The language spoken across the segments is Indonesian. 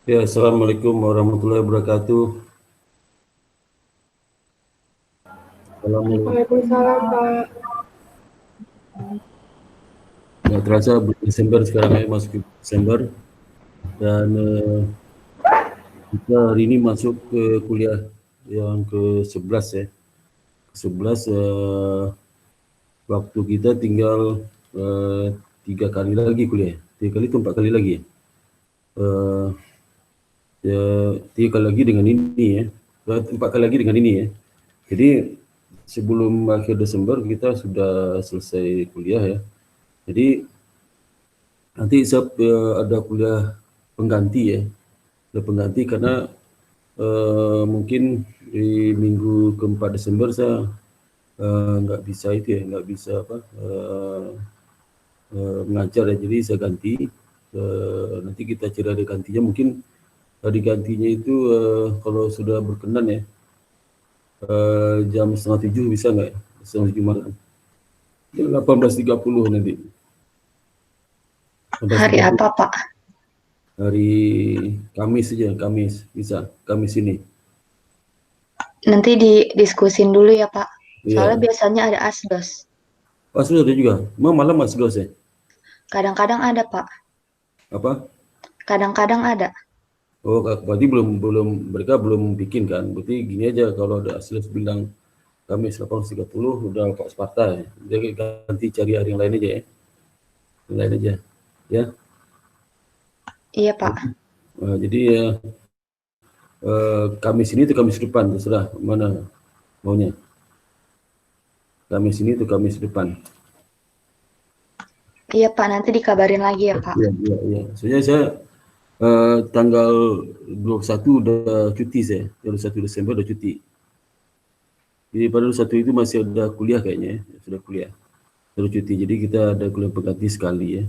Ya, Assalamualaikum warahmatullahi wabarakatuh. Assalamualaikum. Waalaikumsalam, Pak. Nggak terasa Desember sekarang ya, masuk ke Desember. Dan kita hari ini masuk ke kuliah yang ke-11 ya. Ke-11 waktu kita tinggal 3 kali lagi kuliah. 3 kali atau 4 kali lagi ya. Eh, ya 3 kali lagi dengan ini ya. 4 kali lagi dengan ini ya. Jadi sebelum akhir Desember kita sudah selesai kuliah ya. Jadi nanti saya ada kuliah pengganti ya, kuliah pengganti karena mungkin di minggu ke-4 Desember saya nggak bisa itu ya, nggak bisa apa mengajar ya, jadi saya ganti. Nanti kita cari ada gantinya, mungkin digantinya itu kalau sudah berkenan ya, jam 6:30 bisa nggak ya? 6:30 malam. Jam 18.30 nanti. Hari 18.30 apa, Pak? hari Kamis saja, Kamis bisa, Kamis ini. Nanti didiskusin dulu ya, Pak. Soalnya Iya. biasanya ada asdos. Oh, sudah ada juga. Mau malam Mas Dos ya? Kadang-kadang ada, Pak. Apa? Kadang-kadang ada. Oh, berarti belum belum mereka belum bikin kan? Berarti gini aja, kalau ada Asles bilang Kamis 18.30 udah Pak Sparta ya. Jadi ganti cari hari yang lain aja ya. Yang lain aja. Ya. Iya, Pak. Jadi ya Kamis ini tuh Kamis depan, terserah mana maunya. Kamis ini tuh Kamis depan. Iya, Pak. Nanti dikabarin lagi ya, Pak. Iya, iya, iya. Soalnya saya tanggal 21 udah cuti saya. 21 Desember udah cuti. Jadi pada 21 itu masih ada kuliah kayaknya ya. Sudah kuliah. Sudah cuti. Jadi kita ada kuliah pengganti sekali ya.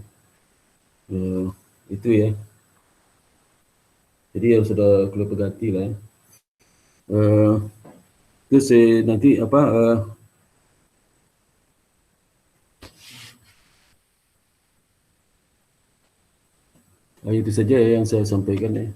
Eh, itu ya. Jadi ya sudah kuliah pengganti lah ya. Eh, terus nanti apa itu saja ya yang saya sampaikan ya.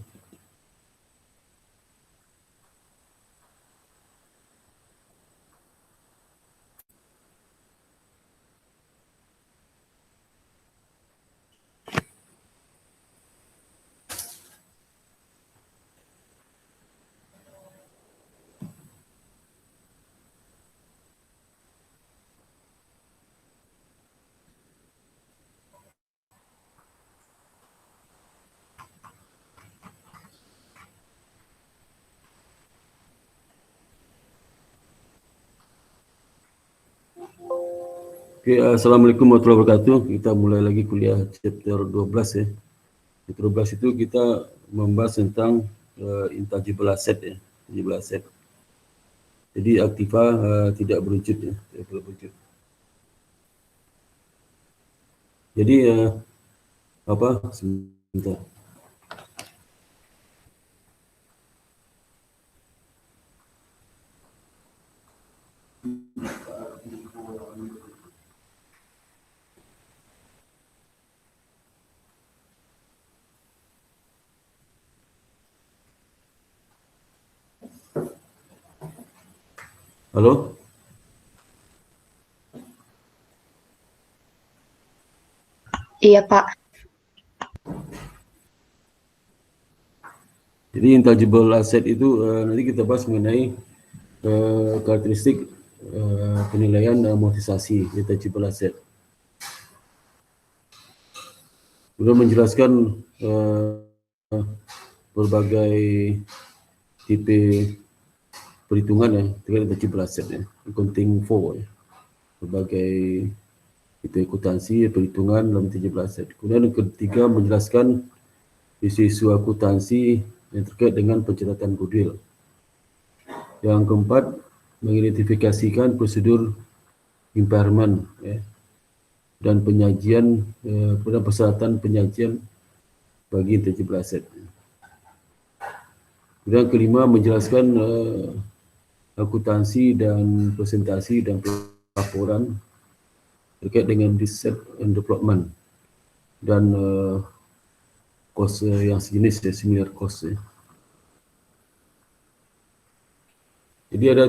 Oke, Assalamualaikum warahmatullahi wabarakatuh. Kita mulai lagi kuliah chapter 12 ya. Chapter 12 itu kita membahas tentang intangible asset ya. Intangible asset. Jadi aktiva tidak berwujud ya. Tidak berwujud. Jadi apa? Sebentar. Halo? Iya, Pak. Jadi intangible asset itu nanti kita bahas mengenai karakteristik penilaian amortisasi intangible asset. Beliau menjelaskan berbagai tipe perhitungan ya terkait intangible asset ya, accounting for ya. Berbagai tipe akuntansi perhitungan dalam intangible asset. Kemudian yang ketiga menjelaskan isu-isu akuntansi yang terkait dengan pencatatan goodwill. Yang keempat mengidentifikasikan prosedur impairment ya, dan penyajian pada persyaratan penyajian bagi intangible asset. Kemudian kelima menjelaskan akuntansi dan presentasi dan laporan terkait dengan research and development dan cost yang sejenis ya, similar cost ya. Jadi ada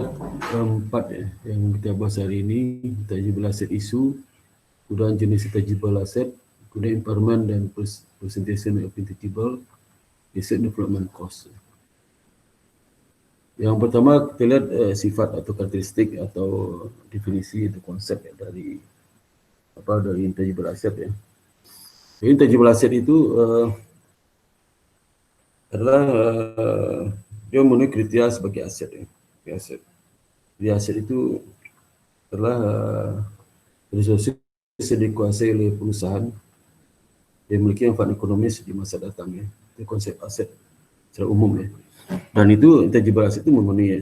4 ya yang kita bahas hari ini: intangible asset isu, kemudian jenis intangible asset, kemudian impairment dan presentation of intangible asset development cost. Yang pertama kita lihat sifat atau karakteristik atau definisi atau konsep ya, dari intangible asset ya. Jadi intangible asset itu adalah dia memenuhi kriteria sebagai aset ya. Aset. Jadi aset itu adalah resources yang dikuasai oleh perusahaan yang memiliki manfaat ekonomis di masa datang ya. Itu konsep aset secara umum ya. Dan itu intangible asset itu memenuhi ya,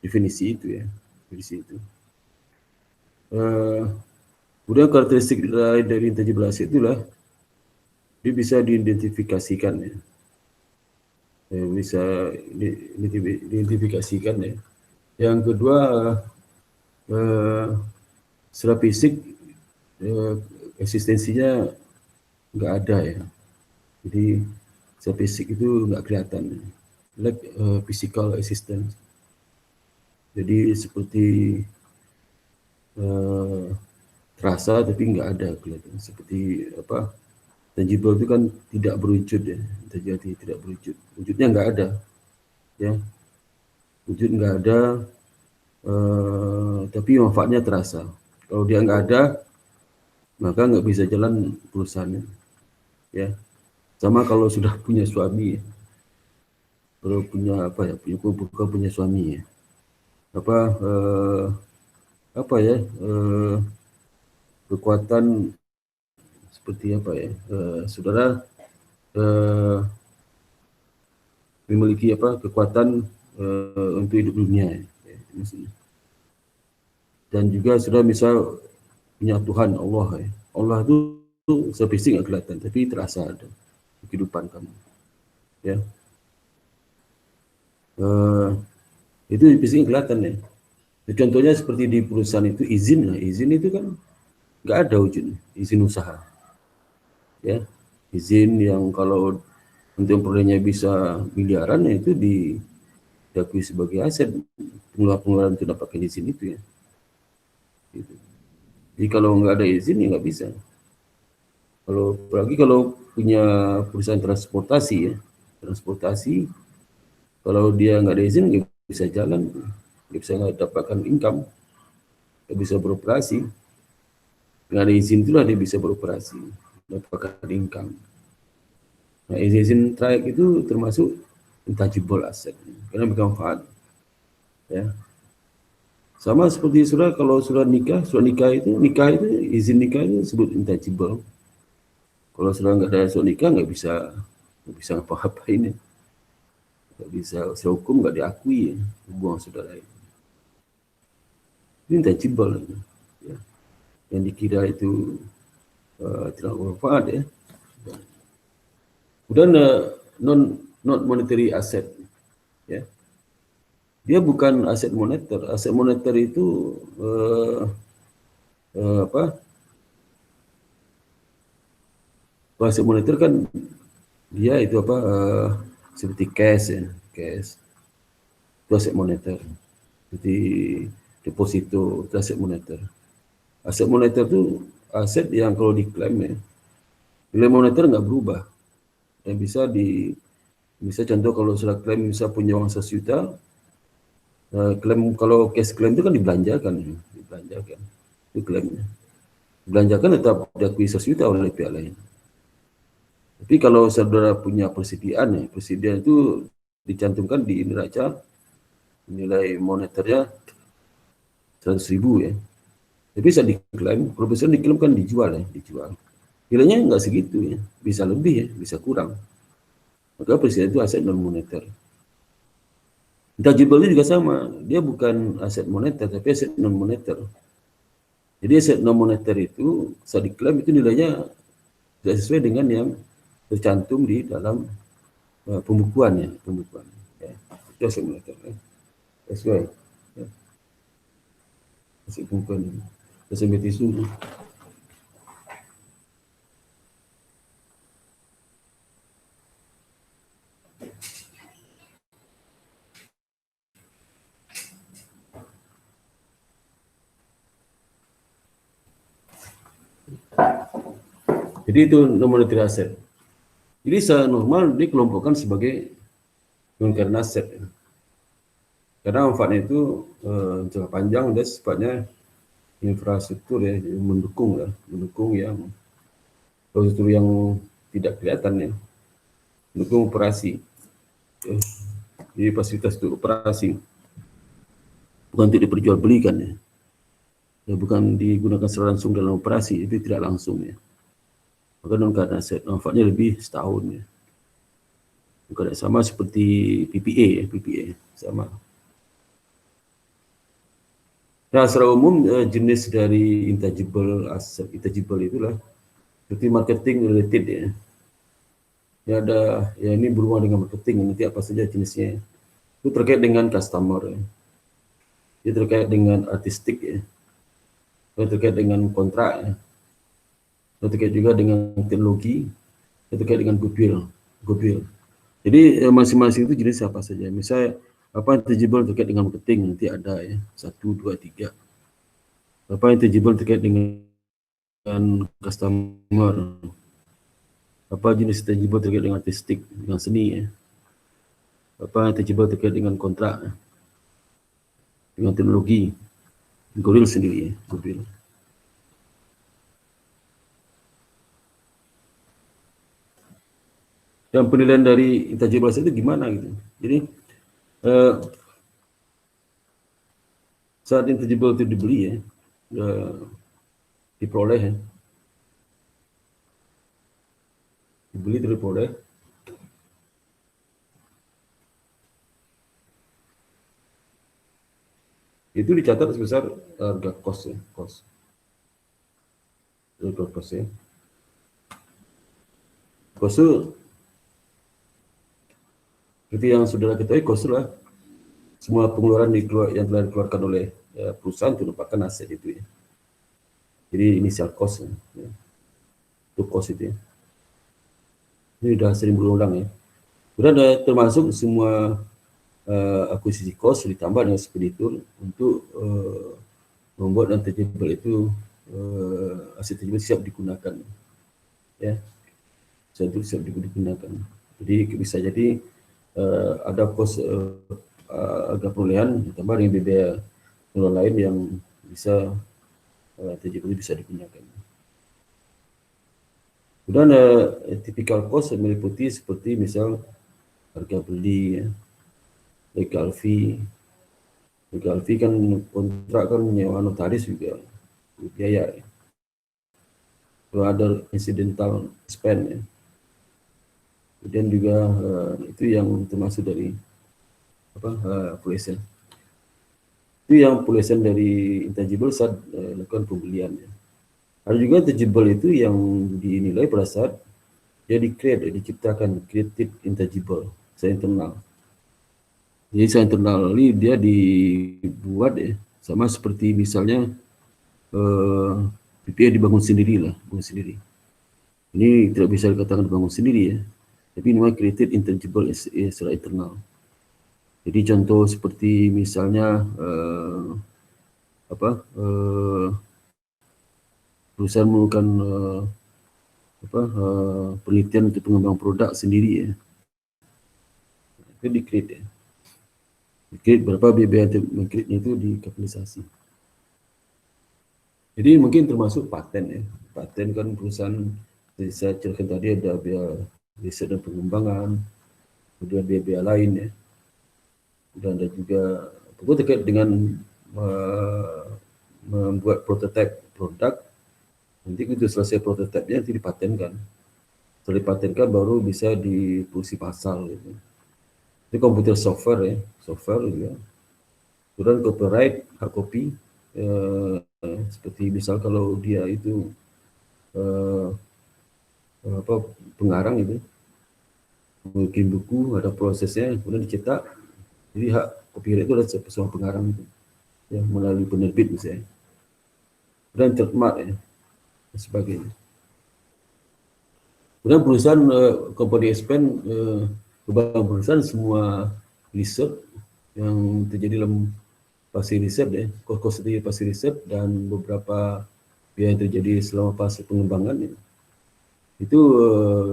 definisi itu ya. Definisi itu. Kemudian karakteristik dari intangible asset itulah dia bisa diidentifikasikan ya. Bisa diidentifikasikan ya. Yang kedua, secara fisik eksistensinya nggak ada ya. Jadi secara fisik itu nggak kelihatan ya. Like physical existence. Jadi seperti terasa tapi nggak ada kelihatan. Seperti apa? Tangible itu kan tidak berwujud ya, terjadi tidak berwujud. Wujudnya nggak ada, ya. Wujud nggak ada, tapi manfaatnya terasa. Kalau dia nggak ada, maka nggak bisa jalan perusahaannya, ya. Sama kalau sudah punya suami, ya. Kalau punya apa ya, bukan punya suami ya. Apa ya, kekuatan seperti apa ya, saudara memiliki apa kekuatan untuk hidup dunia ya, maksudnya. Dan juga sudah misal punya Tuhan Allah ya. Allah itu secara fisik nggak kelihatan tapi terasa ada di kehidupan kamu ya. Itu fisiknya kelihatan ya. Contohnya seperti di perusahaan itu izin itu kan nggak ada wujudnya, izin usaha ya. Izin yang kalau untuk memperolehnya bisa miliaran ya, itu diakui sebagai aset. Pengeluaran untuk dapatkan izin itu ya gitu. Jadi kalau nggak ada izin ya nggak bisa. Kalau apalagi kalau punya perusahaan transportasi ya, kalau dia nggak ada izin nggak bisa jalan, nggak bisa dapatkan income, nggak bisa beroperasi. Nggak ada izin itulah dia bisa beroperasi, dapatkan income. Nah, izin trayek itu termasuk intangible asset karena bermanfaat. Ya. Sama seperti kalau surat nikah itu izin nikah itu disebut intangible. Kalau sudah nggak ada surat nikah nggak bisa ngapa-ngapain ya. Nggak bisa, secara hukum nggak diakui ya, hubungan saudara itu. Ini intangible ya. Yang dikira itu tidak bermanfaat ya. Kemudian non monetary asset ya. Dia bukan aset moneter. Aset moneter itu apa? Aset moneter kan dia itu apa? Seperti cash ya, cash. Itu aset moneter. Seperti deposito, itu aset moneter. Aset moneter itu aset yang kalau diklaim ya, nilai moneter nggak berubah. Dan bisa contoh kalau sudah klaim bisa punya uang 100 juta, klaim kalau cash claim itu kan dibelanjakan, itu klaimnya. Dibelanjakan tetap diakui 100 juta oleh pihak lain. Tapi kalau saudara punya persediaan ya, persediaan itu dicantumkan di neraca nilai moneternya 100.000 ya. Tapi bisa diklaim, kalau bisa diklaim kan dijual. Nilainya nggak segitu ya, bisa lebih ya, bisa kurang. Maka persediaan itu aset non moneter. Intangible itu juga sama, dia bukan aset moneter tapi aset non moneter. Jadi aset non moneter itu saat diklaim itu nilainya tidak sesuai dengan yang tercantum di dalam pembukuan ya. Itu aset moneter ya. Sesuai ya. Aset pembukuan ini. Aset itu. Jadi itu non-monetary asset. Jadi secara normal dikelompokkan sebagai non-current asset. Karena manfaatnya itu jangka panjang dan sifatnya infrastruktur ya, yang mendukung yang infrastruktur yang tidak kelihatan ya, mendukung operasi. Jadi fasilitas untuk operasi, bukan untuk diperjualbelikan ya. Bukan digunakan secara langsung dalam operasi, itu tidak langsung ya. Maka non-current asset manfaatnya lebih setahun ya. Bukan sama seperti PPA ya, PPA sama. Nah, secara umum jenis dari intangible asset, intangible itulah seperti marketing related ya. Ya ada, ya ini berhubungan dengan marketing, nanti apa saja jenisnya. Itu terkait dengan customer ya. Itu terkait dengan artistik ya. Itu terkait dengan kontrak ya. Itu terkait juga dengan teknologi, itu terkait dengan goodwill. Jadi masing-masing itu jenis apa saja. Misalnya apa intangible terkait dengan marketing, nanti ada ya 1, 2, 3. Apa intangible terkait dengan customer, apa jenis intangible terkait dengan artistik, dengan seni ya. Apa intangible terkait dengan kontrak ya. Dengan teknologi, goodwill sendiri ya, goodwill. Dan penilaian dari intangible asset itu gimana gitu. Jadi saat intangible itu dibeli ya, diperoleh ya. Dibeli terus diperoleh. Itu dicatat sebesar harga cost ya, cost. Harga cost ya. Cost itu seperti yang saudara ketahui, cost lah semua pengeluaran yang telah dikeluarkan oleh perusahaan untuk merupakan aset itu ya. Jadi initial cost ya. Itu cost itu ya. Ini sudah sering berulang ya. Kemudian termasuk semua akuisisi cost ditambah dengan speditur untuk membuat intangible itu aset intangible siap digunakan ya. Siap digunakan. Jadi bisa jadi ada cost harga perolehan ditambah dengan biaya pengeluaran lain yang bisa intangible bisa digunakan. Kemudian typical cost meliputi seperti misal harga beli, ya, legal fee kan kontrak kan nyewa notaris juga biaya. Ya. Ada incidental spend ya. Kemudian juga itu yang termasuk dari valuation. Itu yang valuation dari intangible saat lakukan pembelian ya. Ada juga intangible itu yang dinilai pada saat dia diciptakan, created intangible secara internal. Jadi secara internal ini dia dibuat ya, sama seperti misalnya PPA dibangun sendiri lah, bangun sendiri. Ini tidak bisa dikatakan dibangun sendiri ya, tapi memang created intangible secara internal. Jadi contoh seperti misalnya perusahaan melakukan penelitian untuk pengembang produk sendiri ya. Itu di-create ya. Di-create berapa biaya meng-create-nya itu dikapitalisasi. Jadi mungkin termasuk paten ya. Paten kan perusahaan saya ceritakan tadi ada biaya riset dan pengembangan, kemudian biaya-biaya lain ya. Dan ada juga pokoknya terkait dengan membuat prototipe produk. Nanti itu selesai prototipenya nanti dipatenkan. Setelah dipatenkan baru bisa diproduksi massal gitu. Itu komputer software ya, software juga. Kemudian copyright, hak copy, seperti misal kalau dia itu pengarang itu, bikin buku, ada prosesnya, kemudian dicetak, jadi hak copyright itu adalah semua pengarang itu, ya melalui penerbit misalnya. Dan trademark ya, dan sebagainya. Kemudian perusahaan company expand beberapa perusahaan semua riset yang terjadi dalam fase riset ya, kos terjadi fase riset dan beberapa biaya yang terjadi selama fase pengembangan ya. itu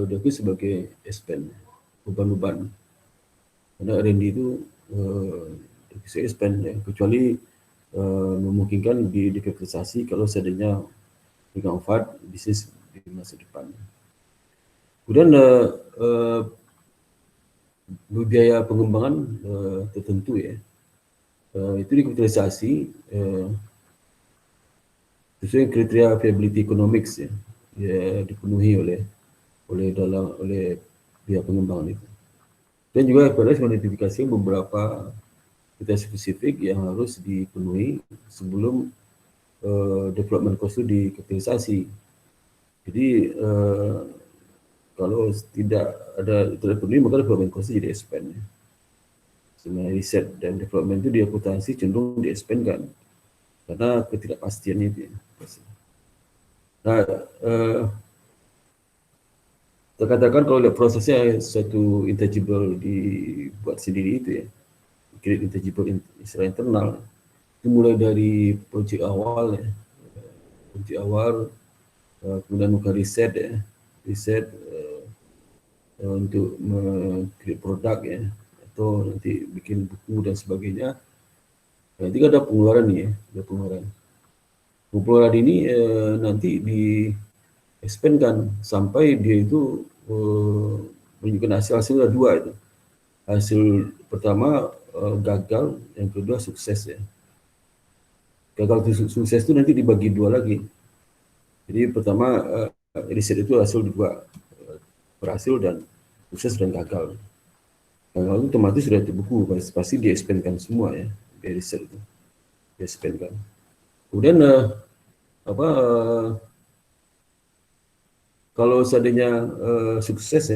diakui sebagai expense, beban-beban. Karena R&D itu diakui expense ya, kecuali memungkinkan dikapitalisasi kalau seandainya dengan manfaat bisnis di masa depan. Kemudian biaya pengembangan tertentu ya, itu dikapitalisasi sesuai kriteria viability economics ya, dipenuhi oleh biaya pengembangan itu. Dan juga harus mengidentifikasi beberapa kriteria spesifik yang harus dipenuhi sebelum development cost itu dikapitalisasi. Jadi kalau tidak terpenuhi maka development cost jadi expand. Sebenarnya riset dan development itu dia akuntansi cenderung di-expand kan, karena ketidakpastiannya itu. Nah, terkatakan kalau lihat prosesnya suatu intangible dibuat sendiri itu ya, create intangible secara internal, itu mulai dari project awal ya, kemudian melakukan riset ya, untuk create produk ya, atau nanti bikin buku dan sebagainya. Nanti ada pengeluaran nih ya, ada pengeluaran. Pengeluaran ini nanti di-expandkan sampai dia itu menunjukkan hasil ada dua itu. Hasil pertama gagal, yang kedua sukses ya. Gagal itu sukses itu nanti dibagi dua lagi. Jadi pertama riset itu hasil dua, berhasil dan sukses dan gagal. Gagal itu otomatis sudah terbuku, pasti di-expandkan semua ya, dari riset itu di-expandkan. Kemudian kalau seandainya sukses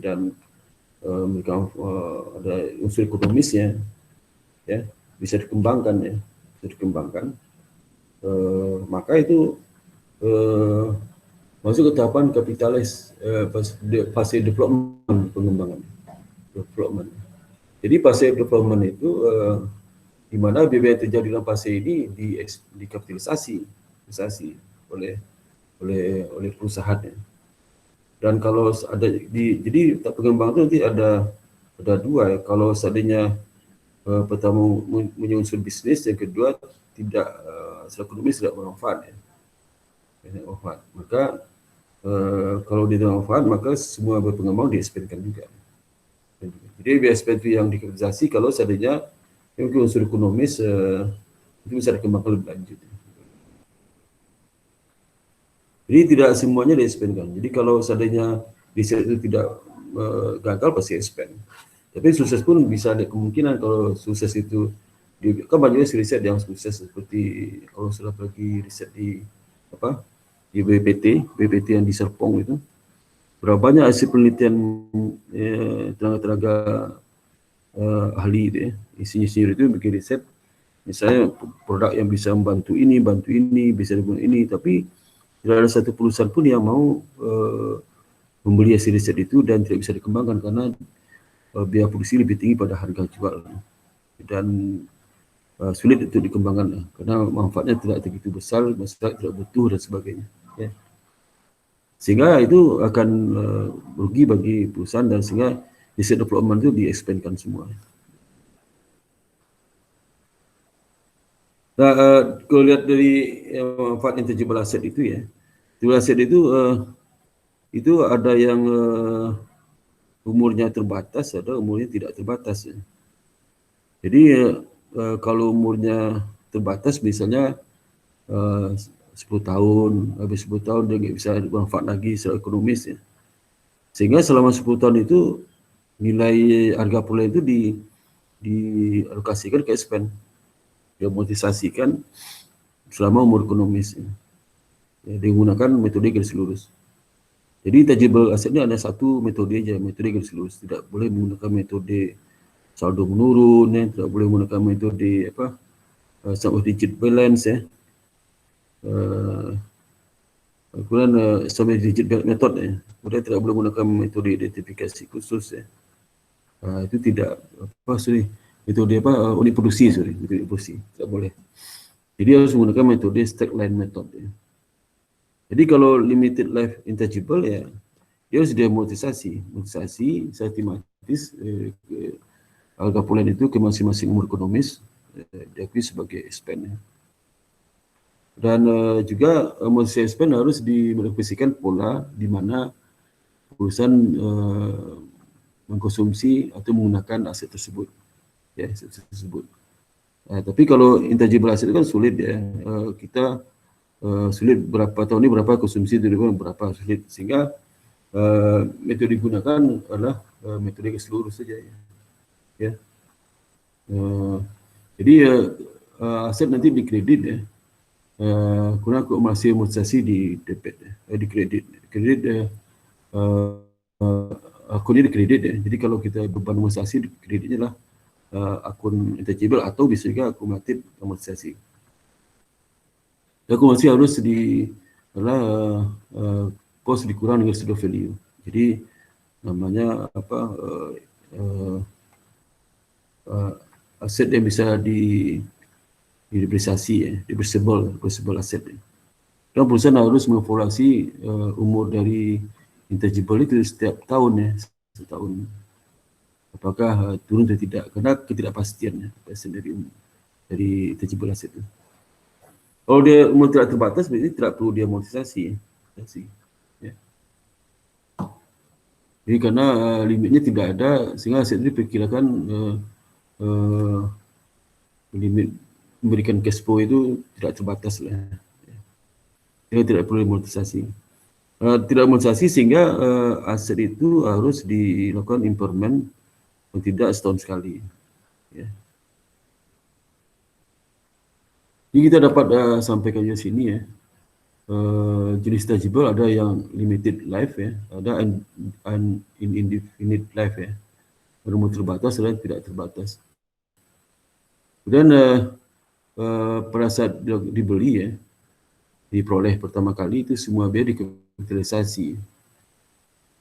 dan mereka ada unsur ekonomisnya ya, bisa dikembangkan maka itu masuk ke tahapan kapitalis, fase development, pengembangan development. Jadi fase development itu di mana biaya yang terjadi dalam fase ini dikapitalisasi oleh perusahaannya. Dan kalau ada jadi pengembangan itu nanti ada dua ya. Kalau seandainya pertama menyusun bisnis, yang kedua tidak secara ekonomis tidak bermanfaat ya. Maka kalau tidak bermanfaat maka semua berpengembang di-expandkan juga. Jadi BSP itu yang dikapitalisasi kalau seandainya mungkin unsur ekonomis itu bisa dikembangkan lebih lanjut. Jadi tidak semuanya di-expandkan. Jadi kalau seandainya riset itu tidak gagal pasti expand. Tapi sukses pun bisa ada kemungkinan kalau sukses itu kan banyak riset yang sukses seperti kalau sudah pergi riset di BPT yang di Serpong itu, berapa banyak hasil penelitian tenaga ahli itu ya, insinyur itu bikin riset, misalnya produk yang bisa bantu ini, bisa dibuat ini, tapi tidak ada satu perusahaan pun yang mau membeli hasil riset itu dan tidak bisa dikembangkan karena biaya produksi lebih tinggi pada harga jual dan sulit untuk dikembangkan karena manfaatnya tidak begitu besar, masyarakat tidak butuh dan sebagainya ya. Sehingga itu akan rugi bagi perusahaan dan sehingga riset development itu di-expandkan semua. Nah, kalau lihat dari manfaat intangible asset itu ya, intangible asset itu ada yang umurnya terbatas, ada umurnya tidak terbatas ya. Jadi kalau umurnya terbatas misalnya 10 tahun, habis 10 tahun dia nggak bisa bermanfaat lagi secara ekonomis ya. Sehingga selama 10 tahun itu nilai harga pula itu dialokasikan ke expand, diamortisasikan selama umur ekonomis ya. Digunakan metode garis lurus. Jadi tangible asset ini ada satu metode aja, metode garis lurus. Tidak boleh menggunakan metode saldo menurun ya, tidak boleh menggunakan metode sum of digit balance ya. Kemudian sum of digit method ya. Kemudian tidak boleh menggunakan metode identifikasi khusus ya. Itu tidak metode unit produksi metode produksi tidak boleh. Jadi harus menggunakan metode stack line method ya. Jadi kalau limited life intangible ya, dia harus diamortisasi, secara tematis harga polen itu ke masing-masing umur ekonomis diakui sebagai expense. Dan juga amortisasi expense harus direfleksikan pola di mana perusahaan mengkonsumsi atau menggunakan aset tersebut, ya aset tersebut. Tapi kalau intangible asset itu kan sulit ya, kita sulit berapa tahun ini berapa konsumsi dari berapa sulit, sehingga metode digunakan adalah metode keseluruh saja ya. Jadi aset nanti dikredit ya, guna akumulasi amortisasi di debit ya, di kredit akunnya di kredit ya. Jadi kalau kita beban amortisasi di kreditnya lah akun intangible atau bisa juga akumulatif amortisasi. Akumulasi harus adalah cost dikurang dengan residual value. Jadi namanya apa aset yang bisa didepresiasi ya, depreciable aset. Dan perusahaan harus mengevaluasi umur dari intangible itu setiap tahun ya, setahun. Apakah turun atau tidak? Karena ketidakpastian ya, dari intangible aset itu. Kalau dia umur tidak terbatas, berarti tidak perlu diamortisasi. Ya. Jadi karena limitnya tidak ada, sehingga aset ini diperkirakan limit memberikan cash flow itu tidak terbatas lah. Jadi tidak perlu amortisasi. Tidak amortisasi sehingga aset itu harus dilakukan impairment tidak setahun sekali. Ya. Jadi kita dapat sampaikan di sini ya. Jenis tangible ada yang limited life ya, ada indefinite life ya. Umur terbatas dan tidak terbatas. Kemudian pada saat dibeli ya, diperoleh pertama kali itu semua biaya dikapitalisasi.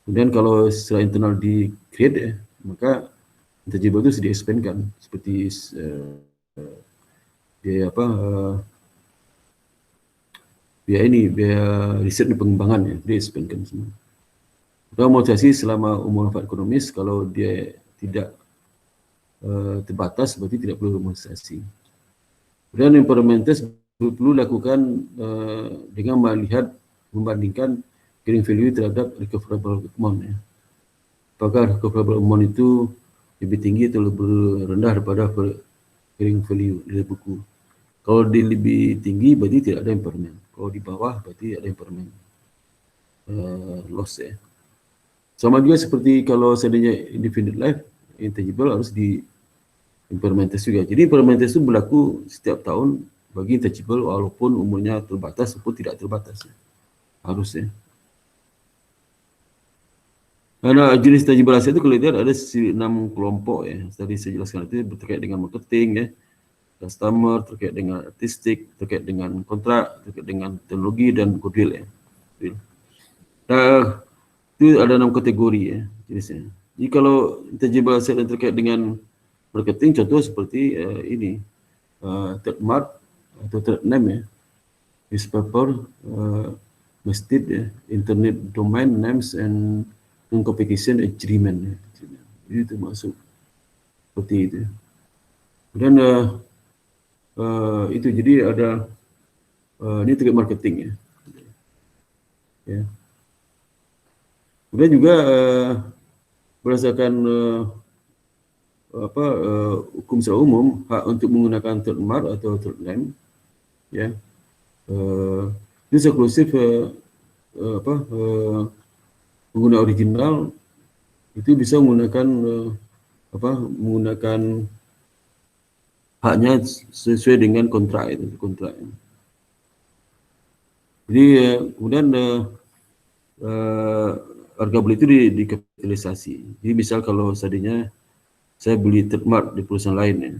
Kemudian kalau secara internal di create ya, maka intangible itu di-expand seperti biaya apa biaya riset dan pengembangan ya, di-expand semua. Untuk amortisasi selama umur manfaat ekonomis, kalau dia tidak terbatas berarti tidak perlu amortisasi. Kemudian implementasi perlu dilakukan dengan membandingkan carrying value terhadap recoverable amount ya. Apakah recoverable amount itu lebih tinggi atau lebih rendah daripada carrying value dari buku. Kalau dia lebih tinggi berarti tidak ada impairment. Kalau di bawah berarti ada impairment loss ya. Sama juga seperti kalau seandainya indefinite life, intangible harus implementasi juga. Jadi implementasi itu berlaku setiap tahun bagi intangible walaupun umurnya terbatas ataupun tidak terbatas ya. Harus ya. Karena jenis tangible asset itu kalau lihat ada 6 kelompok ya. Tadi saya jelaskan itu terkait dengan marketing ya, customer, terkait dengan artistik, terkait dengan kontrak, terkait dengan teknologi dan goodwill ya. Itu ada 6 kategori ya jenisnya. Jadi kalau intangible asset yang terkait dengan marketing contoh seperti ini trademark atau trade name ya, newspaper, masjid ya, internet domain names and non-competition agreement ya. Jadi itu masuk seperti itu. Dan itu jadi ada ini terkait marketing ya. Ya. Kemudian juga berdasarkan hukum secara umum, hak untuk menggunakan trademark atau trade name ya itu eksklusif pengguna original itu bisa menggunakan menggunakan haknya sesuai dengan kontrak itu kontrak. Jadi kemudian harga beli itu dikapitalisasi. Jadi misal kalau seandainya saya beli trademark di perusahaan lain ya,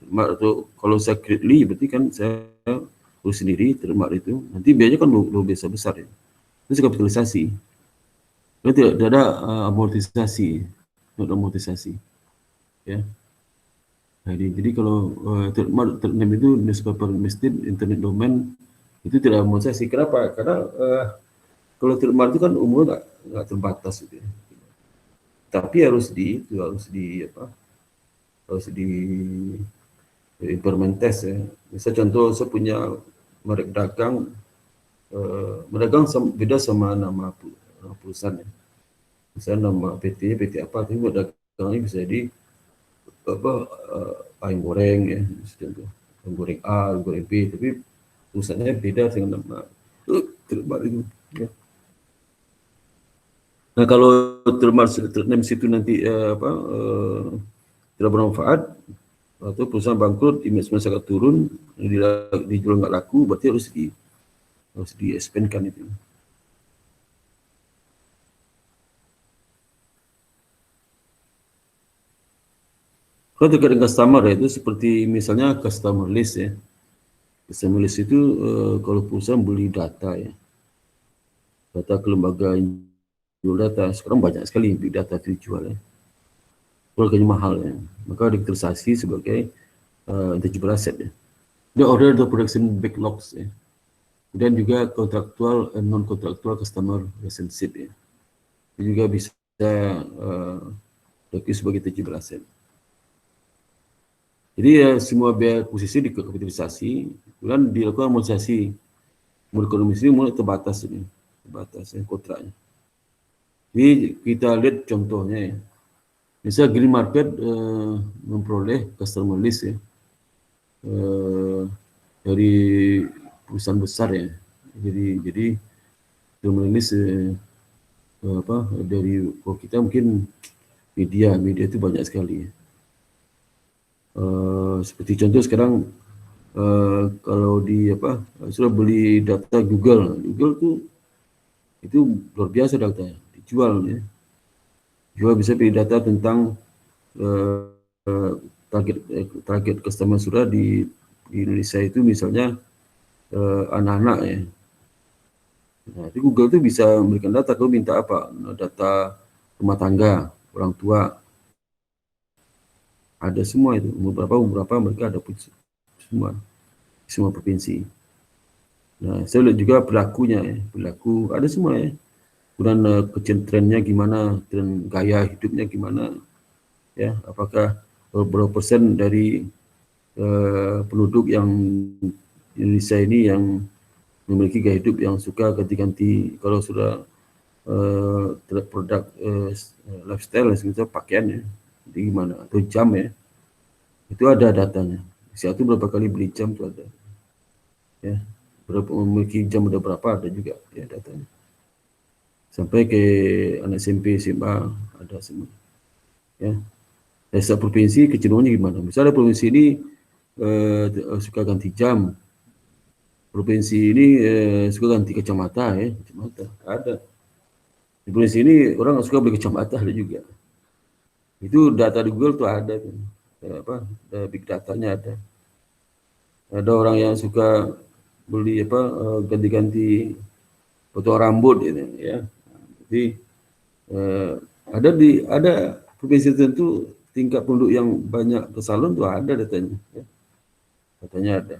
trademark atau kalau saya create berarti kan saya urus sendiri trademark itu, nanti biayanya kan luar biasa besar ya. Itu kapitalisasi. Tidak ada amortisasi, ya. Jadi kalau trademark itu newspaper, masjid, internet domain, Itu tidak memotivasi. Kenapa? Karena kalau Trade itu kan umurnya nggak terbatas gitu ya. Tapi harus implement test ya. Misal contoh saya punya merek dagang, beda sama nama perusahaan ya. Misalnya nama PT apa, tapi dagangnya bisa di apa ayam goreng ya, contoh ayam goreng A, ayam goreng B, tapi perusahaannya beda dengan nama terbaru itu. Ya. Nah kalau ternames itu nanti tidak bermanfaat atau perusahaan bangkrut, image masyarakat turun, dijual nggak laku, berarti harus di-expandkan itu. Kalau terkait dengan customer ya, itu seperti misalnya customer list ya. Customer list itu kalau perusahaan beli data ya, data ke lembaga jual data, sekarang banyak sekali big data itu dijual ya. Harganya mahal ya, maka digitalisasi sebagai intangible asset ya. The order the production backlogs ya. Dan juga kontraktual dan non kontraktual customer relationship ya. Ini juga bisa diakui sebagai tangible asset. Jadi ya semua biaya akuisisi dikapitalisasi, kemudian dilakukan amortisasi. Model ekonomi ini mulai terbatas ini, terbatas ya, kontraknya. Jadi kita lihat contohnya ya. Misal green market memperoleh customer list ya, dari perusahaan besar ya. Jadi customer list dari kalau kita mungkin media itu banyak sekali ya. Seperti contoh sekarang kalau sudah beli data Google tuh itu luar biasa datanya, dijual ya. Jual bisa beli data tentang target customer sudah di Indonesia itu misalnya anak-anak ya. Nah, itu Google tuh bisa memberikan data, kalau minta apa? Data rumah tangga, orang tua, ada semua itu. Umur berapa mereka ada semua provinsi. Nah, saya lihat juga perilakunya ya, perilaku ada semua ya. Kemudian trennya gimana, tren gaya hidupnya gimana, ya, apakah berapa persen dari penduduk yang Indonesia ini yang memiliki gaya hidup yang suka ganti-ganti kalau sudah produk lifestyle, misalnya pakaian ya, jadi gimana, atau jam ya, itu ada datanya. Siapa berapa kali beli jam itu ada, ya, berapa memiliki jam udah berapa ada juga ya datanya. Sampai ke anak SMP, SMA ada semua, ya. Dari setiap provinsi kecenderungannya gimana? Misalnya provinsi ini suka ganti jam, provinsi ini suka ganti kacamata ya, kacamata ada. Di provinsi ini orang suka beli kacamata ada juga. Itu data di Google tuh ada tuh. Big datanya ada. Ada orang yang suka beli ganti-ganti potong rambut gitu ya. Jadi ada provinsi tertentu tingkat penduduk yang banyak ke salon tuh ada datanya. Ya. Datanya ada.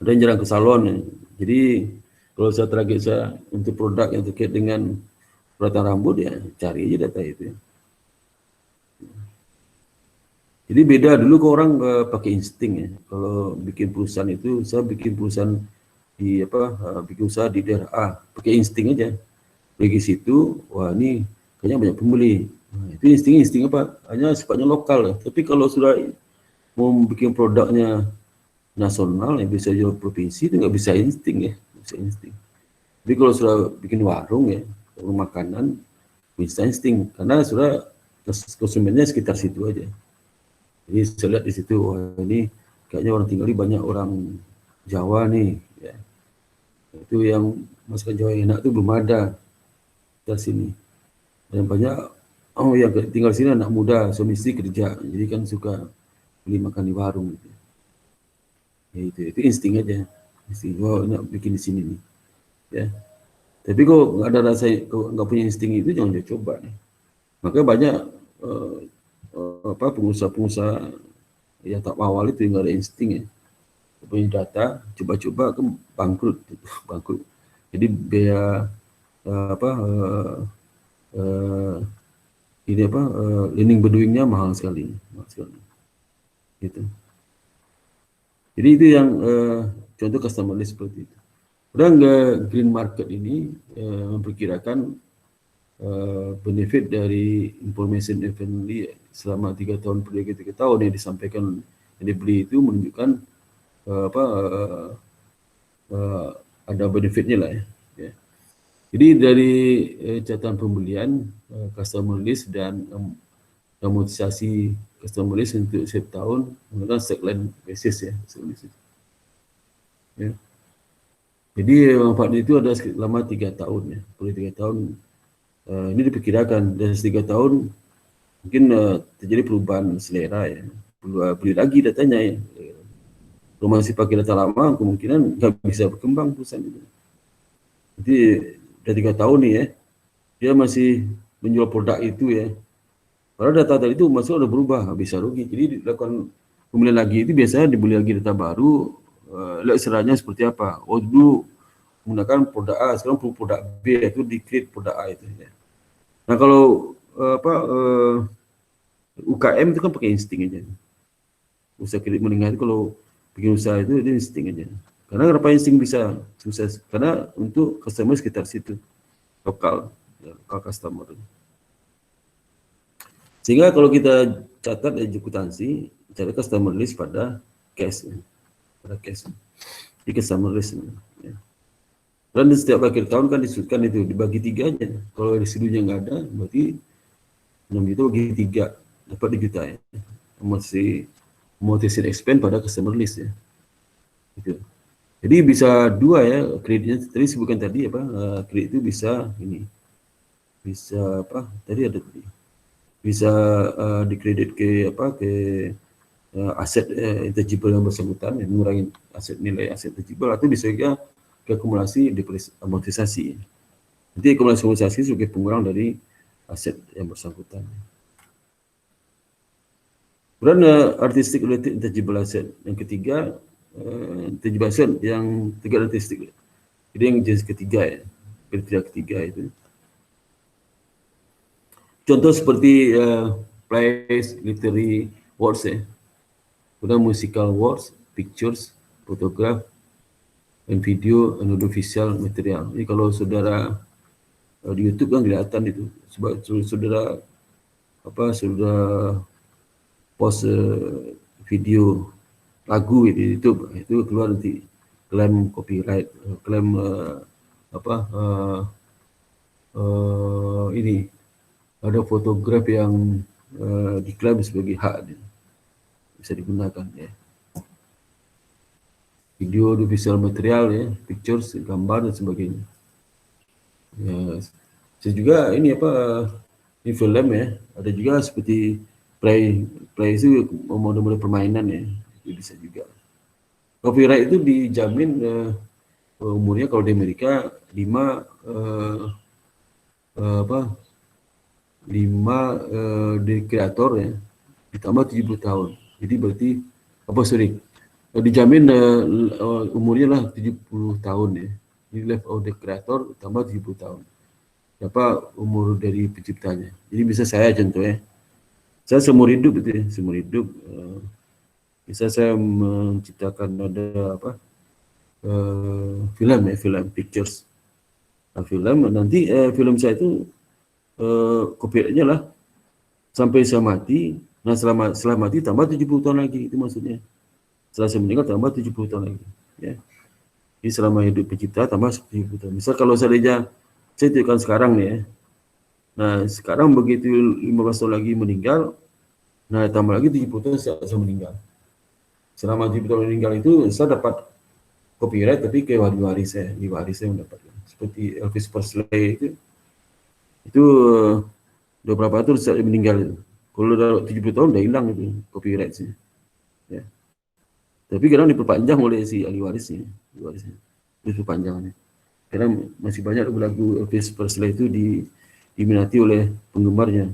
Ada yang jarang ke salon ya. Jadi kalau saya target saya untuk produk yang terkait dengan perawatan rambut ya cari aja data itu ya. Jadi beda dulu ke orang pakai insting ya. Kalau bikin perusahaan itu saya bikin perusahaan bikin usaha di daerah A, pakai insting aja. Pergi situ, wah ini kayaknya banyak pembeli. Nah, itu insting apa? Hanya sifatnya lokal ya. Tapi kalau sudah mau bikin produknya nasional yang bisa jual provinsi itu nggak bisa insting ya, bisa insting. Tapi kalau sudah bikin warung ya, warung makanan bisa insting karena sudah konsumennya sekitar situ aja. Jadi saya lihat di situ, wah ini kayaknya orang tinggal di banyak orang Jawa nih, ya. Itu yang masakan Jawa yang enak itu belum ada di sini. Dan banyak yang tinggal di sini anak muda, suami istri kerja, jadi kan suka beli makan di warung gitu. Ya, itu insting aja, insting. Wah nak bikin di sini nih, ya. Tapi kok nggak ada rasa, kok nggak punya insting itu jangan coba nih. Maka banyak pengusaha-pengusaha yang tak awal itu nggak ada insting ya. punya data, coba-coba kan bangkrut, bangkrut. Jadi biaya apa ini apa lending berduingnya mahal sekali, gitu. Jadi itu yang contoh customer list seperti itu. Dan green market ini memperkirakan benefit dari information evenly selama 3 tahun per 3 tahun yang disampaikan yang dibeli itu menunjukkan ada benefitnya lah ya. Jadi dari catatan pembelian, customer list dan amortisasi customer list untuk setiap tahun menggunakan segment basis ya. Ya. Jadi manfaatnya itu ada selama 3 tahun ya. Per 3 tahun ini diperkirakan dari 3 tahun mungkin terjadi perubahan selera ya. Beli lagi datanya ya. Kalau masih pakai data lama kemungkinan nggak bisa berkembang perusahaan itu. Jadi udah 3 tahun nih ya, dia masih menjual produk itu ya. Padahal data tadi itu masuk udah berubah, bisa rugi. Jadi dilakukan pembelian lagi itu biasanya dibeli lagi data baru, lihat seranya seperti apa. Oh dulu menggunakan produk A, sekarang produk B, itu di-create produk A itu ya. Nah kalau UKM itu kan pakai insting aja. Usaha kredit menengah itu kalau bikin usaha itu insting aja. Karena kenapa insting bisa sukses? Karena untuk customer sekitar situ, lokal customer. Sehingga kalau kita catat akuntansi, cari customer list pada cash, di customer list. Ya. Dan setiap akhir tahun kan disebutkan itu dibagi 3 aja. Kalau residunya nggak ada, berarti 6 juta bagi 3 dapat 2 juta ya. Masih amortization expense pada customer list ya. Gitu. Jadi bisa 2 ya kreditnya. Tadi sebutkan tadi apa kredit itu bisa ini, bisa apa? Tadi ada tadi. Bisa dikredit ke apa ke aset intangible yang bersangkutan, yang mengurangi nilai aset intangible, atau bisa juga ke akumulasi amortisasi. Nanti akumulasi amortisasi sebagai pengurang dari aset yang bersangkutan. Kemudian artistic related intangible asset. Yang ketiga intangible asset yang 3 artistic. Jadi yang jenis ketiga ya, kriteria ketiga itu. Contoh seperti plays, literary works ya. Kemudian musical works, pictures, photograph, and video, and audiovisual material. Jadi kalau saudara di YouTube kan kelihatan itu. Sebab saudara sudah post video lagu di YouTube, itu keluar nanti klaim copyright, klaim ini ada fotografi yang diklaim sebagai hak bisa digunakan ya. Video, audiovisual material ya, pictures, gambar dan sebagainya. Ya, saya juga ini di film ya, ada juga seperti play itu model-model permainan ya, itu bisa juga. Copyright itu dijamin umurnya kalau di Amerika 5 di kreator ya, ditambah 70 tahun. Jadi berarti dijamin umurnya lah 70 tahun ya. Jadi life of the creator tambah 70 tahun. Berapa umur dari penciptanya. Jadi bisa saya contohnya. Saya seumur hidup itu ya, seumur hidup. Bisa saya menciptakan ada film ya, film pictures. Nah, film nanti film saya itu copyrightnya lah sampai saya mati. Nah setelah mati tambah 70 tahun lagi, itu maksudnya. Setelah saya meninggal tambah 70 tahun lagi ya. Jadi selama hidup pencipta tambah 70 tahun. Misal kalau saya tunjukkan sekarang nih ya. Nah sekarang begitu 15 tahun lagi meninggal, nah tambah lagi 70 tahun saya meninggal. Selama 70 tahun meninggal itu saya dapat copyright, tapi ke waris saya mendapatkan. Seperti Elvis Presley itu udah berapa tahun saya meninggal itu. Kalau udah 70 tahun udah hilang itu copyright sih. Ya. Tapi kadang diperpanjang oleh si ahli warisnya. Diperpanjangannya. Karena masih banyak lagu-lagu Elvis Presley itu diminati oleh penggemarnya.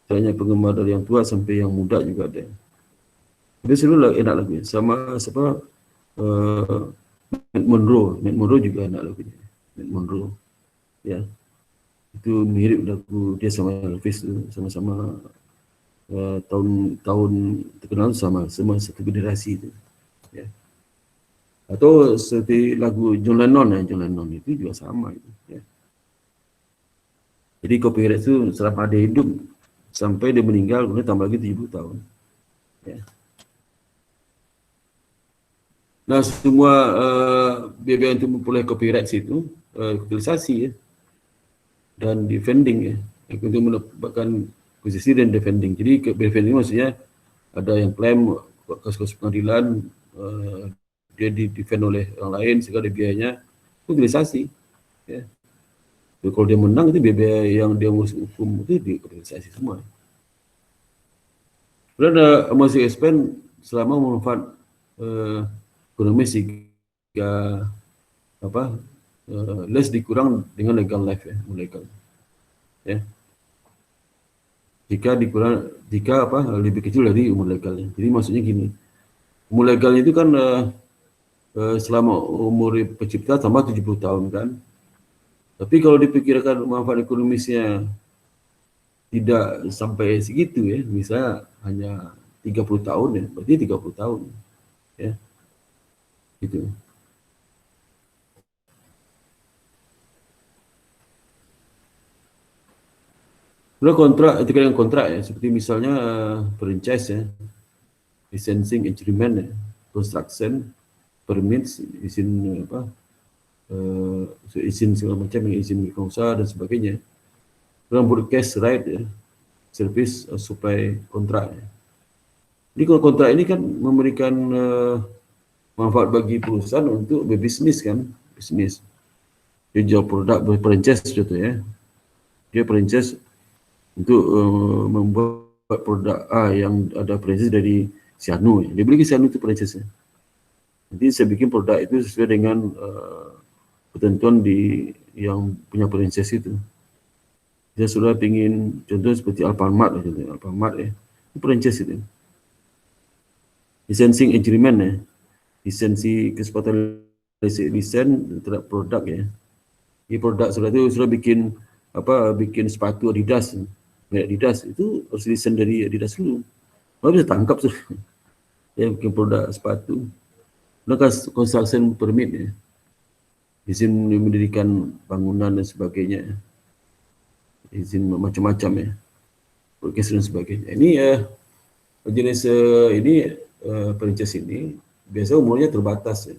Misalnya penggemar dari yang tua sampai yang muda juga ada. Tapi selalu enak lagunya. Sama Matt Monroe juga anak lagunya, Matt Monroe, ya. Itu mirip lagu dia sama Elvis tu, sama-sama tahun terkenal sama satu generasi itu, ya. Atau seperti lagu John Lennon itu juga sama itu, ya. Jadi copyright itu selama dia hidup sampai dia meninggal, kemudian tambah lagi 70 tahun, ya. Nah, semua biaya untuk memperoleh copyright itu utilisasi, ya, dan defending, ya, untuk mendapatkan posisi dan defending. Jadi defending maksudnya ada yang klaim kasus pengadilan, dia di-defend oleh orang lain sehingga ada biayanya, itu utilisasi, ya. Jadi kalau dia menang itu biaya yang dia ngurus hukum itu diutilisasi semua. Kemudian ada masih expand selama memanfaat ekonomi sehingga apa less dikurang dengan legal life, ya, legal, ya. Jika lebih kecil dari umur legalnya. Jadi maksudnya gini, umur legalnya itu kan selama umur pencipta tambah 70 tahun kan. Tapi kalau dipikirkan manfaat ekonomisnya tidak sampai segitu, ya, bisa hanya 30 tahun, ya, berarti 30 tahun, ya, gitu. Kemudian kontrak, etika dengan kontrak, ya, seperti misalnya franchise, ya, licensing agreement, ya, construction, permits, izin izin segala macam, izin usaha dan sebagainya. Kemudian broadcast right, ya, service supply kontrak, ya. Jadi kalau kontrak ini kan memberikan manfaat bagi perusahaan untuk berbisnis kan, bisnis. Dia jual produk franchise contohnya, dia franchise untuk membuat produk A yang ada franchise dari si Anu, ya. Dia beli ke si Anu itu franchise-nya. Nanti saya bikin produk itu sesuai dengan ketentuan yang punya franchise itu. Dia sudah ingin contoh seperti Alfamart, contohnya Alfamart, ya, itu franchise itu. Licensing agreement, ya, lisensi kesepakatan lisen terhadap produk, ya. Ini produk sudah bikin bikin sepatu Adidas, merek Adidas itu harus lisen dari Adidas dulu. Baru bisa tangkap sudah. Ya, bikin produk sepatu. Maka construction permit, ya, izin mendirikan bangunan dan sebagainya, izin macam-macam, ya, broadcast dan sebagainya. Ini jenis ini franchise ini biasa umurnya terbatas, ya.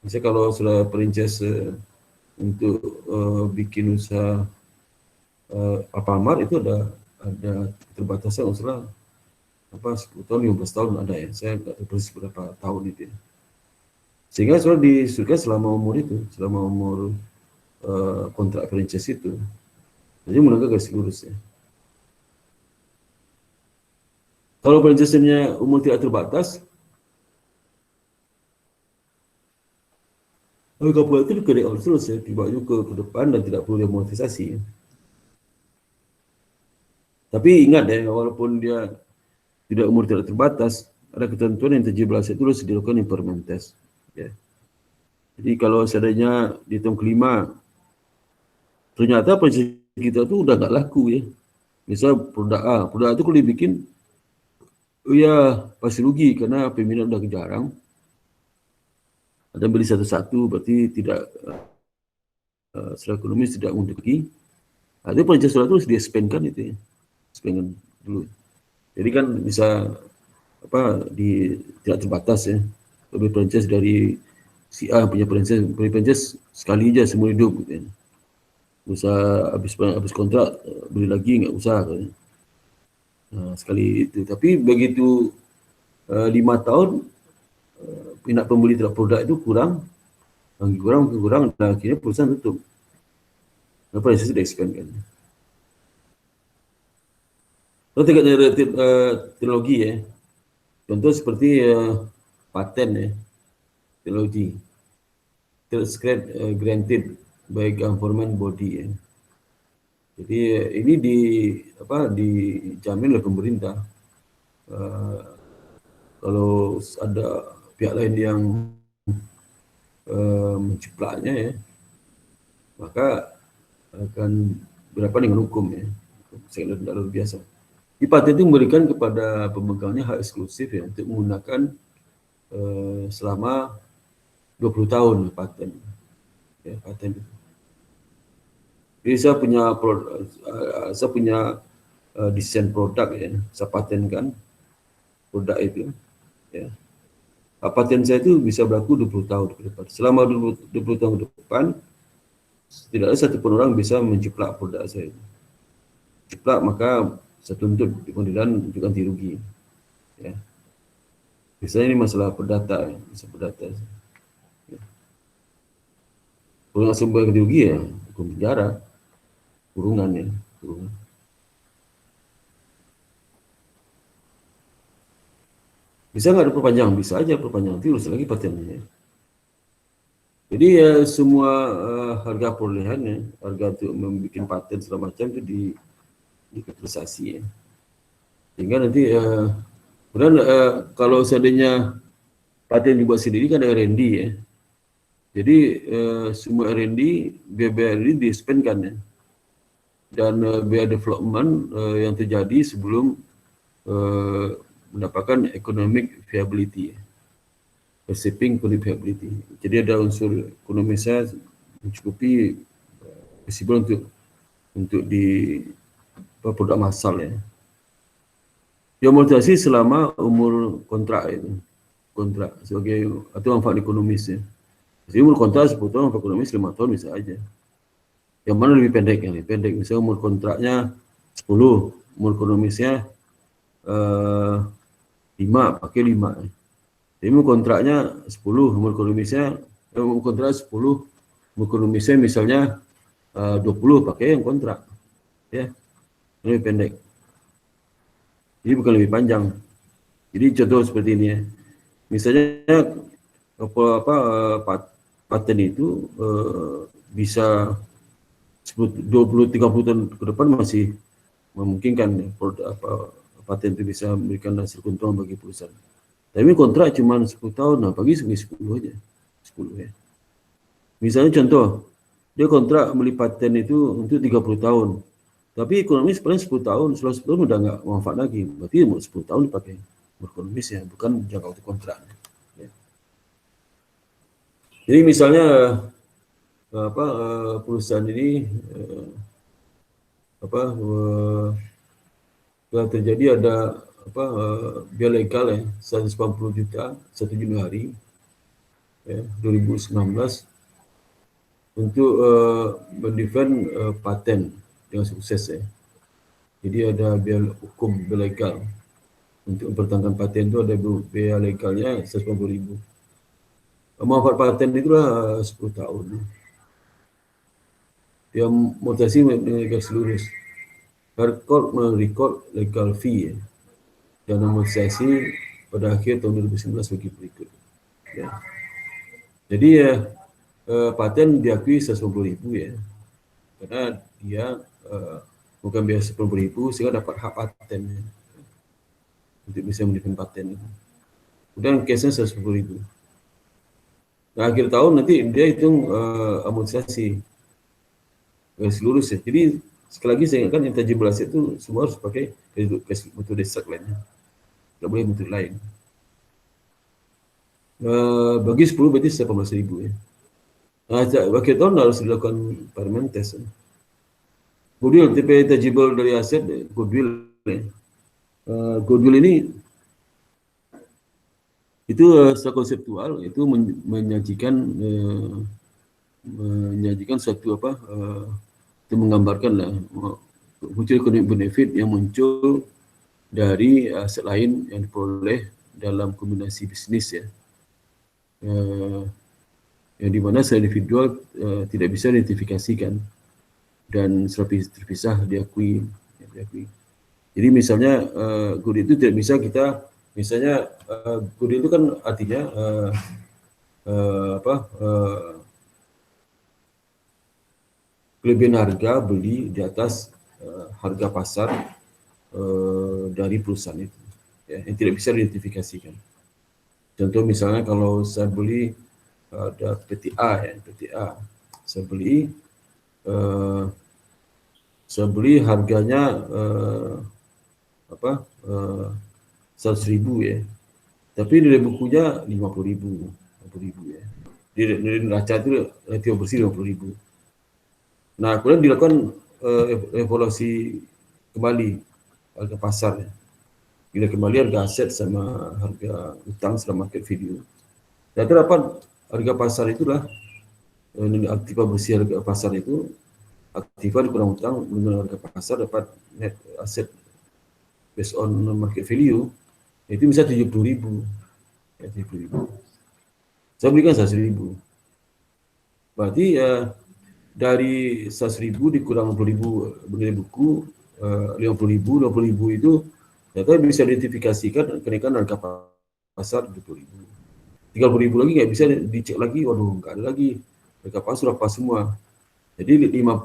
Misalnya kalau sudah franchise untuk bikin usaha Alfamart itu ada keterbatasan usaha 10 tahun 15 tahun ada, ya. Saya nggak tahu persis berapa tahun itu, ya. Sehingga sudah disuruhkan selama umur kontrak franchise itu. Jadi menangkap garis lurus, ya. Kalau franchise-nya umur tidak terbatas, kapal itu dikerek terus, ya, dibawa ke depan dan tidak perlu demonetisasi, ya. Tapi ingat, ya, walaupun dia tidak umur tidak terbatas, ada ketentuan yang 17 itu harus dilakukan impairment test, ya. Jadi kalau seandainya di tahun kelima ternyata franchise kita tuh udah nggak laku, ya. Misal produk itu kalau dibikin, ya pasti rugi karena peminat udah jarang. Ada beli satu-satu berarti tidak secara ekonomis tidak menduduki. Itu franchise itu harus di-expand itu, ya. Expand dulu. Jadi kan bisa tidak terbatas, ya. Lebih franchise dari si A punya franchise sekali aja seumur hidup gitu, ya. Usah habis kontrak beli lagi nggak usah kan. Nah, sekali itu. Tapi begitu 5 tahun minat pembeli terhadap produk itu kurang, dan akhirnya perusahaan tutup. Nah, franchise sudah expand kan. Kalau tingkat teknologi, ya, contoh seperti paten, ya, teknologi granted by government body, ya. Jadi ini dijamin oleh pemerintah. Kalau ada pihak lain yang mencuplaknya ya, maka akan berhadapan dengan hukum ya, sangat tidak luar biasa. Di paten itu memberikan kepada pemegangnya hak eksklusif ya untuk menggunakan selama 20 tahun paten. Ya, paten itu. Jadi saya punya desain produk ya, saya patenkan produk itu. Ya. Paten saya itu bisa berlaku 20 tahun ke depan. Selama 20 tahun ke depan, tidak ada satupun orang bisa menjiplak produk saya. Jiplak maka saya tuntut di pengadilan untuk ganti rugi. Ya. Biasanya ini masalah perdata, masalah perdata. Ya. Kalau nggak sembuh ganti rugi ya, hukum penjara, kurungan ya, kurungan. Bisa nggak diperpanjang? Bisa aja perpanjang, nanti urus lagi patennya. Ya. Jadi ya semua harga perolehan ya, harga untuk membuat paten segala macam itu dikapitalisasi ya. Sehingga nanti kemudian kalau seandainya paten dibuat sendiri kan ada R&D ya. Jadi semua R&D, biaya R&D di-spend-kan ya. Dan biaya development yang terjadi sebelum mendapatkan economic viability ya. Perceiving economic viability. Jadi ada unsur ekonomi saya mencukupi possible untuk di produk massal ya. Diamortisasi selama umur kontrak itu. Kontrak sebagai atau manfaat ekonomis ya. Jadi umur kontrak 10 tahun, manfaat ekonomis 5 tahun bisa aja. Yang mana lebih pendek ya? Lebih pendek. Misalnya umur kontraknya 10, umur ekonomisnya 5, pakai 5. Jadi umur kontraknya 10, umur ekonomisnya umur kontrak 10, umur ekonomisnya misalnya 20, pakai yang kontrak. Ya. Lebih pendek. Jadi bukan lebih panjang. Jadi contoh seperti ini ya. Misalnya paten itu bisa 20-30 tahun ke depan masih memungkinkan ya, paten itu bisa memberikan hasil keuntungan bagi perusahaan. Tapi kontrak cuma 10 tahun, nah bagi 10 aja. 10 ya. Misalnya contoh, dia kontrak beli paten itu untuk 30 tahun. Tapi ekonomis paling 10 tahun, setelah 10 tahun udah nggak manfaat lagi. Berarti 10 tahun dipakai ekonomis ya, bukan jangka waktu kontrak. Ya. Jadi misalnya perusahaan ini telah terjadi ada biaya legal ya 180 juta 1 Januari ya, 2019 untuk mendefend paten dengan sukses ya. Jadi ada biaya hukum, biaya legal untuk mempertahankan paten itu ada biaya legalnya 180.000. Manfaat paten itulah 10 tahun. Dia mutasi dengan seluruh merecord legal fee ya, dan amortisasi pada akhir tahun 2019 bagi berikut. Ya. Jadi ya paten diakui 150.000 ya, karena dia bukan biaya 10.000 sehingga dapat hak paten ya, untuk bisa mendefend paten. Kemudian case-nya 150.000. Nah akhir tahun nanti dia hitung amortisasi seluruh ya. Jadi sekali lagi saya ingatkan intangible asset itu semua harus pakai metode lainnya. Tidak boleh metode lain. Bagi 10 berarti 18.000 ya. Nah, akhir tahun harus dilakukan impairment test. Ya. Goodwill, tipe intangible dari aset, goodwill. Ya. Goodwill ini itu secara konseptual itu menyajikan suatu itu menggambarkan lah muncul economic benefit yang muncul dari aset lain yang diperoleh dalam kombinasi bisnis ya, yang dimana secara individual tidak bisa identifikasikan dan secara terpisah diakui. Jadi misalnya goodwill itu tidak bisa kita misalnya goodwill itu kan artinya kelebihan harga beli di atas harga pasar dari perusahaan itu ya, yang tidak bisa diidentifikasikan. Contoh misalnya kalau saya beli ada PTA ya, PTA. Saya beli eh, harganya apa 100.000 ya. Tapi nilai bukunya 50.000, 50.000 ya. Nilai neraca itu relatif bersih 50.000. Nah, kemudian dilakukan evaluasi kembali harga pasar ya. Bila kembali harga aset sama harga utang setelah market value. Dan terdapat harga pasar itulah aktiva bersih harga pasar itu aktiva dikurang utang dengan harga pasar dapat net aset based on market value itu bisa 70.000 ya, 70.000. Saya belikan 100.000. Berarti dari 100.000 dikurang 50.000 nilai buku 50.000 itu ternyata bisa identifikasikan kenaikan harga pasar 70.000. 30.000 lagi nggak bisa dicek lagi, waduh nggak ada lagi harga pasar sudah pas semua. Jadi 30.000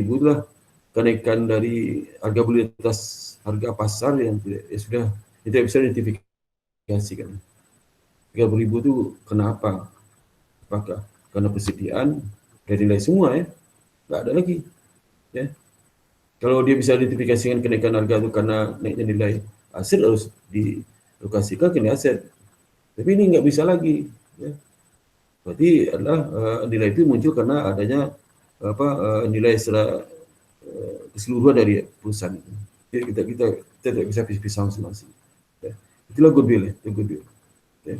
itulah kenaikan dari harga beli atas harga pasar yang sudah tidak bisa identifikasikan. 30.000 itu kenapa? Apakah karena persediaan dari nilai semua ya? Nggak ada lagi. Ya. Kalau dia bisa identifikasikan kenaikan harga itu karena naiknya nilai aset harus dilokasikan ke nilai aset. Tapi ini nggak bisa lagi. Ya. Berarti adalah nilai itu muncul karena adanya nilai secara keseluruhan dari perusahaan itu. Jadi kita tidak bisa pisah masing-masing. Ya. Itulah goodwill ya, itu goodwill. Ya.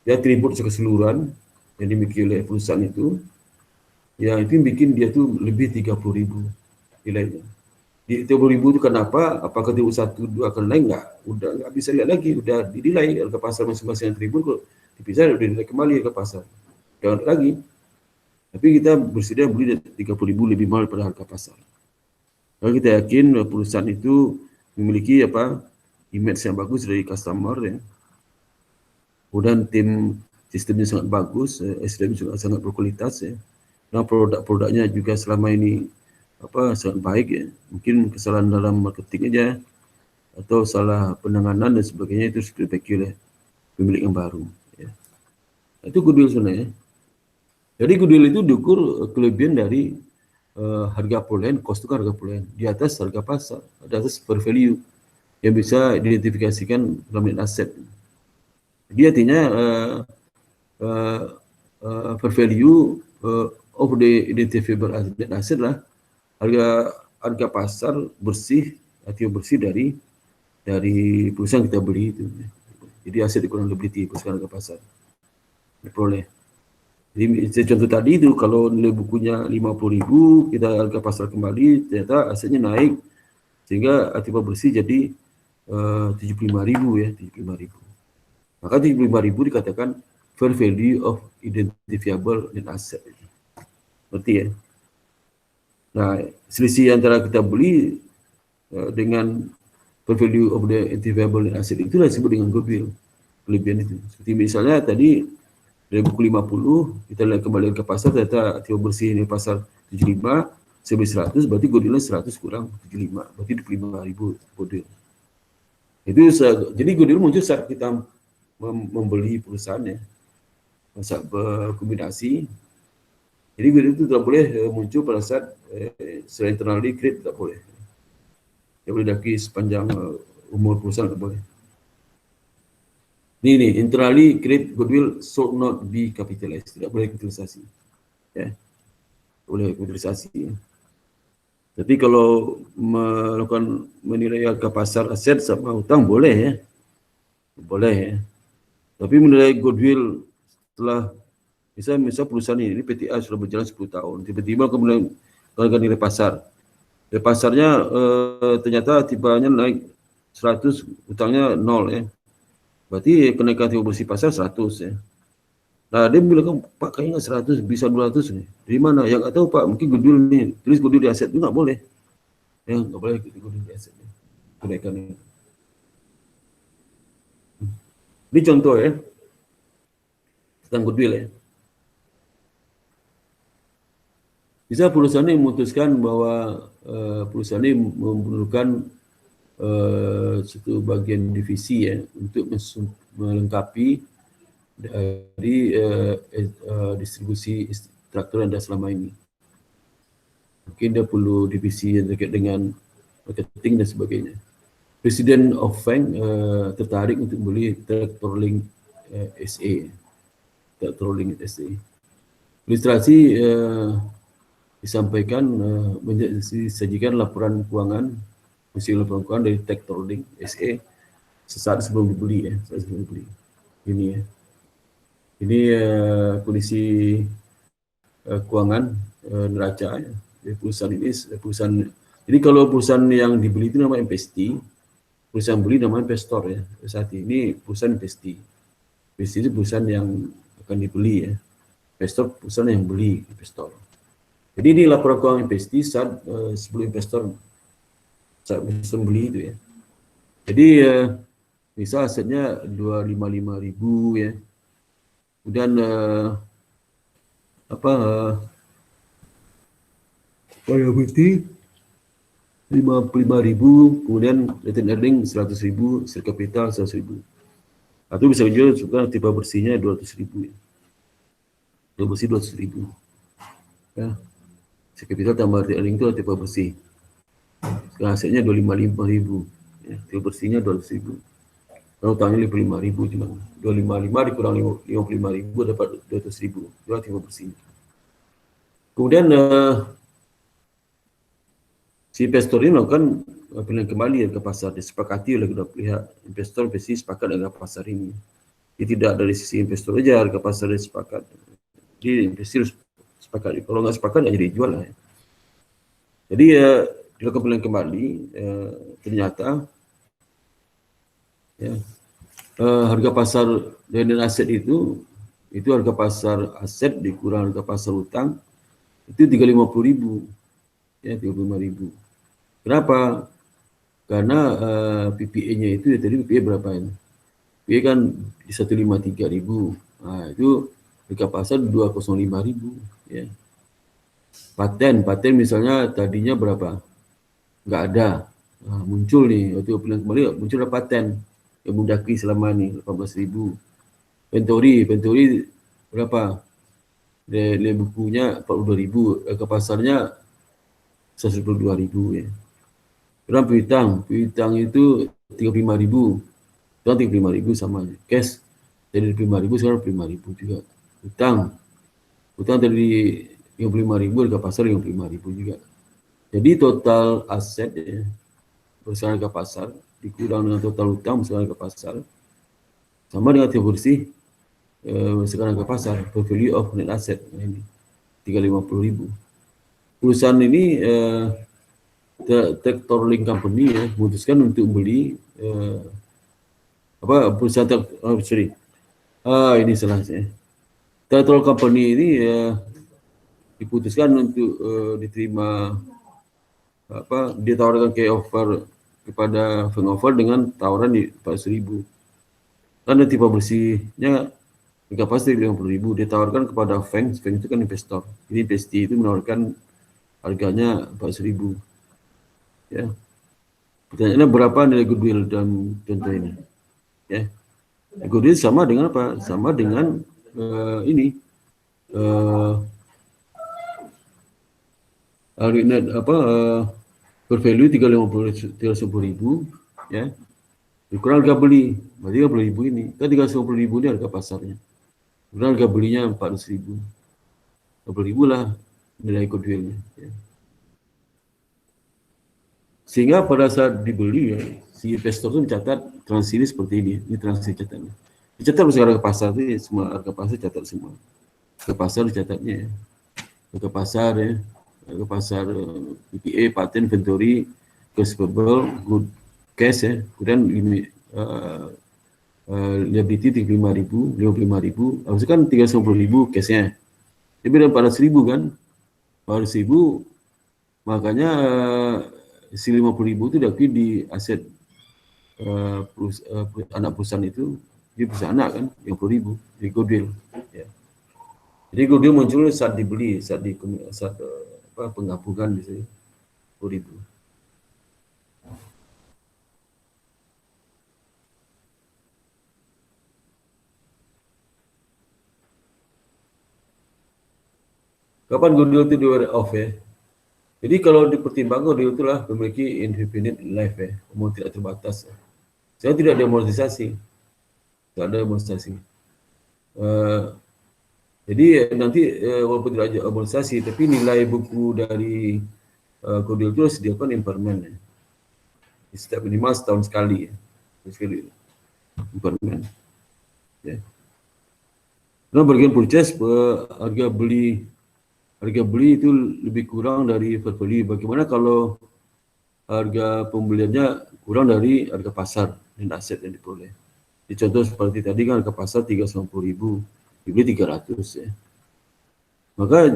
Dia atribut keseluruhan yang dimiliki oleh perusahaan itu, yang itu bikin dia tuh lebih 30.000 nilainya. Di 30.000 itu kenapa? Apakah atribut 1, 2 akan naik? Udah nggak bisa lihat lagi, udah dinilai harga pasar masing-masing atribut kok dipisah, udah dinilai kembali harga pasar. Jangan lagi. Tapi kita bersedia beli 30.000 lebih mahal pada harga pasar. Kalau kita yakin perusahaan itu memiliki image yang bagus dari customer ya. Kemudian tim sistemnya sangat bagus, SDM juga sangat berkualitas ya. Nah, produk-produknya juga selama ini sangat baik ya. Mungkin kesalahan dalam marketing aja atau salah penanganan dan sebagainya itu diperbaiki oleh pemilik yang baru ya. Itu goodwill sebenarnya. Jadi goodwill itu diukur kelebihan dari harga perolehan, cost itu kan harga perolehan di atas harga pasar, di atas per value yang bisa diidentifikasikan dalam net asset. Jadi artinya per value of the identifiable net asset lah harga pasar bersih atau bersih dari perusahaan kita beli itu. Jadi aset dikurang liability perusahaan harga pasar diperoleh. Jadi contoh tadi itu kalau nilai bukunya 50.000 kita harga pasar kembali ternyata asetnya naik sehingga aktiva bersih jadi 75.000 ya, 75.000. Maka 75.000 dikatakan fair value of identifiable net asset. Berarti ya. Nah, selisih antara kita beli dengan fair value of the identifiable net asset itulah disebut dengan goodwill. Kelebihan itu. Seperti misalnya tadi dari buku 50 kita lihat kembali ke pasar ternyata aktiva bersih ini pasar 75 sebeli 100 berarti goodwillnya 100 kurang 75 berarti 25.000 goodwill. Itu jadi goodwill muncul saat kita membeli perusahaan ya, saat berkombinasi. Jadi goodwill itu tidak boleh muncul pada saat secara internally create tidak boleh. Tidak boleh daki sepanjang umur perusahaan tidak boleh. Ini internally create goodwill should not be capitalized, tidak boleh kapitalisasi. Ya. Boleh kapitalisasi. Ya. Tapi kalau melakukan menilai harga pasar aset sama utang boleh ya. Boleh ya. Tapi menilai goodwill setelah misal perusahaan ini PTA sudah berjalan 10 tahun, tiba-tiba kemudian nilai pasar. Nilai pasarnya ternyata tibanya naik 100, utangnya 0 ya. Berarti kenaikan aktiva bersih pasar 100 ya. Nah, dia bilang, Pak kayaknya 100, bisa 200 nih. Dari mana? Yang nggak tahu Pak, mungkin goodwill nih. Tulis goodwill di aset itu nggak boleh. Ya, nggak boleh goodwill di aset. Kenaikan ini. Ini contoh ya. Tentang goodwill ya. Bisa perusahaan ini memutuskan bahwa perusahaan ini memerlukan satu bagian divisi ya untuk melengkapi dari distribusi traktor yang ada selama ini. Mungkin dia perlu divisi yang terkait dengan marketing dan sebagainya. Presiden of Feng tertarik untuk beli Tractorlink SA. Tractorlink SA. Ilustrasi disampaikan disajikan laporan keuangan, hasil laporan keuangan dari Tractorlink SA sesaat sebelum dibeli ya, saat sebelum dibeli. Ini ya. Ini kondisi keuangan neraca ya. Perusahaan ini perusahaan. Jadi kalau perusahaan yang dibeli itu namanya investee, perusahaan beli namanya investor ya. Saat ini perusahaan investee. Investee itu perusahaan yang akan dibeli ya. Investor perusahaan yang beli, investor. Jadi ini laporan keuangan investee saat sebelum investor beli itu ya. Jadi misal asetnya 255.000 ya. Kemudian liability 55.000, kemudian retained earning 100.000, share capital 100.000. Atau bisa juga suka tipe bersihnya 200.000 ya. Tipe bersih 200.000. Ya. Share capital tambah retained earning itu tipe bersih. Sekarang asetnya 255.000. Ya, tipe bersihnya 200.000. Kalau utangnya 55.000 cuma. 255 dikurang 55.000 dapat 200.000. Itu tipe bersih. Kemudian si investor ini melakukan pilihan kembali ke pasar, disepakati oleh kedua pihak. Investor pasti sepakat dengan pasar ini. Jadi tidak dari sisi investor saja harga pasar sepakat. Jadi investor sepakat. Kalau nggak sepakat nggak jadi jual lah. Ya. Jadi dilakukan pilihan kembali, ternyata ya, harga pasar dan aset itu harga pasar aset dikurang harga pasar utang itu 350.000 ya, 35.000. Kenapa? Karena PPA-nya itu ya, tadi PPA berapa ya? PPA kan di 153.000. Nah, itu harga pasar 205.000 ya. Paten misalnya tadinya berapa? Nggak ada. Nah, muncul nih waktu pilihan kembali muncul paten yang mendaki selama ini 18.000. Inventory berapa? Nilai bukunya 42.000, harga pasarnya 122.000 ya. Kemudian piutang itu 35.000. Utang 35.000 sama. Cash dari 35.000 sekarang 35.000 juga. Utang dari 55.000 harga pasar 55.000 juga. Jadi total aset ya, berdasarkan harga pasar dikurang dengan total utang berdasarkan harga pasar sama dengan tiap bersih berdasarkan harga pasar, value of net asset ini 350.000. Perusahaan ini Tractorlink Company ya memutuskan untuk beli perusahaan ini salah saya. Tractorlink Company ini diputuskan untuk diterima ditawarkan kayak offer kepada Feng dengan tawaran di 400.000. Karena tipe bersihnya harga pasti 50.000, ditawarkan kepada Feng itu kan investor. Ini investasi itu menawarkan harganya 400.000. Ya. Pertanyaannya berapa nilai goodwill dalam contoh ini? Ya. Goodwill sama dengan apa? Sama dengan ini bervalue 350.000 ya. Dikurang harga beli, berarti 50.000 ini. Kan 350.000 ini harga pasarnya. Kurang harga belinya 400.000. 50.000 lah nilai goodwill-nya. Ya. Sehingga pada saat dibeli ya, si investor itu mencatat transaksi ini seperti ini. Ini transaksi catatnya. Dicatat harga pasar itu semua harga pasar catat semua. Harga pasar dicatatnya ya. Harga pasar ya. Harga pasar PPA, patent, inventory, receivable, good cash ya. Kemudian liability 55.000, harusnya kan 350.000 cashnya. Tapi ada 400.000 kan. 400.000 makanya si 50.000 itu diakui di aset anak perusahaan itu, di perusahaan anak kan 50.000 di goodwill. Ya. Jadi goodwill muncul saat dibeli, saat penggabungan di sini 10.000. Kapan goodwill itu di write off ya? Jadi kalau dipertimbangkan goodwill itulah memiliki indefinite life ya, umur tidak terbatas. Ya. Saya tidak ada amortisasi, tidak ada amortisasi. Jadi nanti walaupun tidak ada amortisasi, tapi nilai buku dari goodwill itu disediakan impairment ya. Setiap minimal setahun sekali ya. Sekali impairment. Ya. Nah, bagian purchase harga beli itu lebih kurang dari fair value. Bagaimana kalau harga pembeliannya kurang dari harga pasar dan aset yang diperoleh? Di contoh seperti tadi kan harga pasar 390.000, dibeli 300 ya. Maka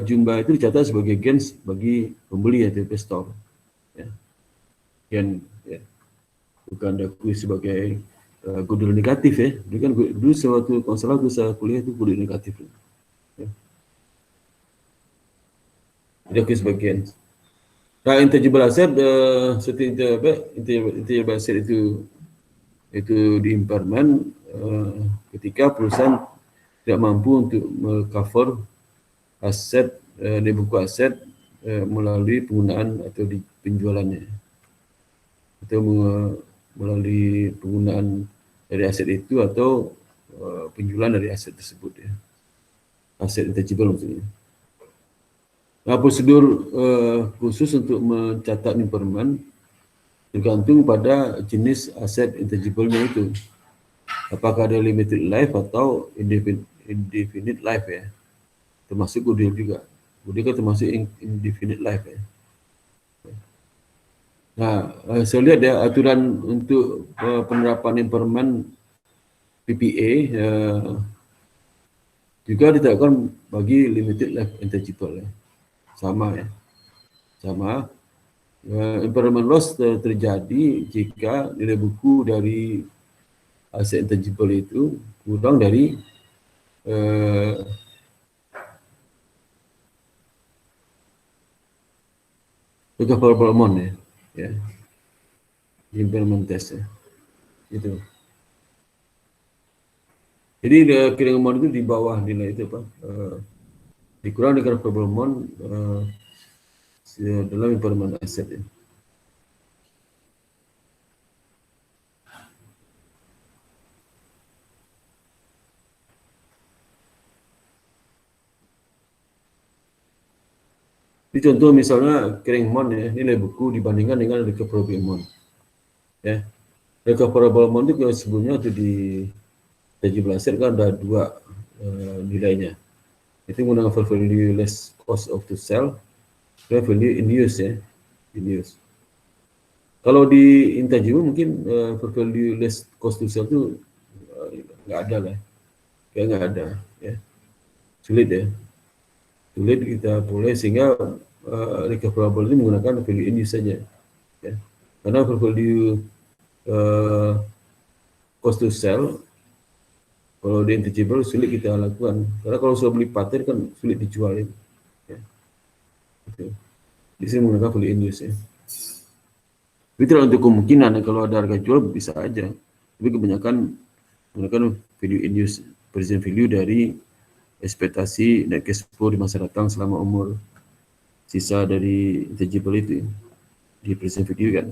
jumlah itu dicatat sebagai gains bagi pembeli atau investor. Ya. Gain, ya. Bukan diakui sebagai goodwill negatif ya. Ini kan dulu sewaktu konselor saya kuliah itu goodwill negatif. Ya. Diakui sebagai gains. Nah, intangible asset seperti intangible asset itu di impairment ketika perusahaan tidak mampu untuk cover aset di buku aset melalui penggunaan atau di penjualannya atau melalui penggunaan dari aset itu atau penjualan dari aset tersebut ya, aset intangible maksudnya. Nah, prosedur khusus untuk mencatat impairment tergantung pada jenis aset intangible-nya itu. Apakah ada limited life atau indefinite life ya. Termasuk goodwill juga. Goodwill kan termasuk indefinite life ya. Nah, saya lihat ya aturan untuk penerapan impairment PPA juga ditetapkan bagi limited life intangible ya. Sama ya. Sama. Impairment loss terjadi jika nilai buku dari aset intangible itu kurang dari recoverable amount ya, impairment test ya, itu. Jadi carrying amount itu di bawah nilai itu apa? Dikurang dengan recoverable amount dalam impairment asset ya. Ini contoh misalnya carrying amount ya, nilai buku dibandingkan dengan recoverable amount. Ya. Recoverable amount itu sebelumnya itu di intangible asset kan ada dua nilainya. Itu menggunakan fair value less cost of to sell, fair value in use ya, in use. Kalau di intangible mungkin fair value less cost to sell itu nggak ada lah, kayak nggak ada ya, sulit ya, sulit kita boleh sehingga recoverable ini menggunakan value in use saja ya, karena fair value cost to sell kalau di intangible sulit kita lakukan, karena kalau sudah beli paten kan sulit dijual ya. Gitu. Di sini menggunakan value in use ya. Tapi tidak untuk kemungkinan kalau ada harga jual bisa aja. Tapi kebanyakan menggunakan value in use, present value dari ekspektasi net cash flow di masa datang selama umur sisa dari intangible itu di present value kan.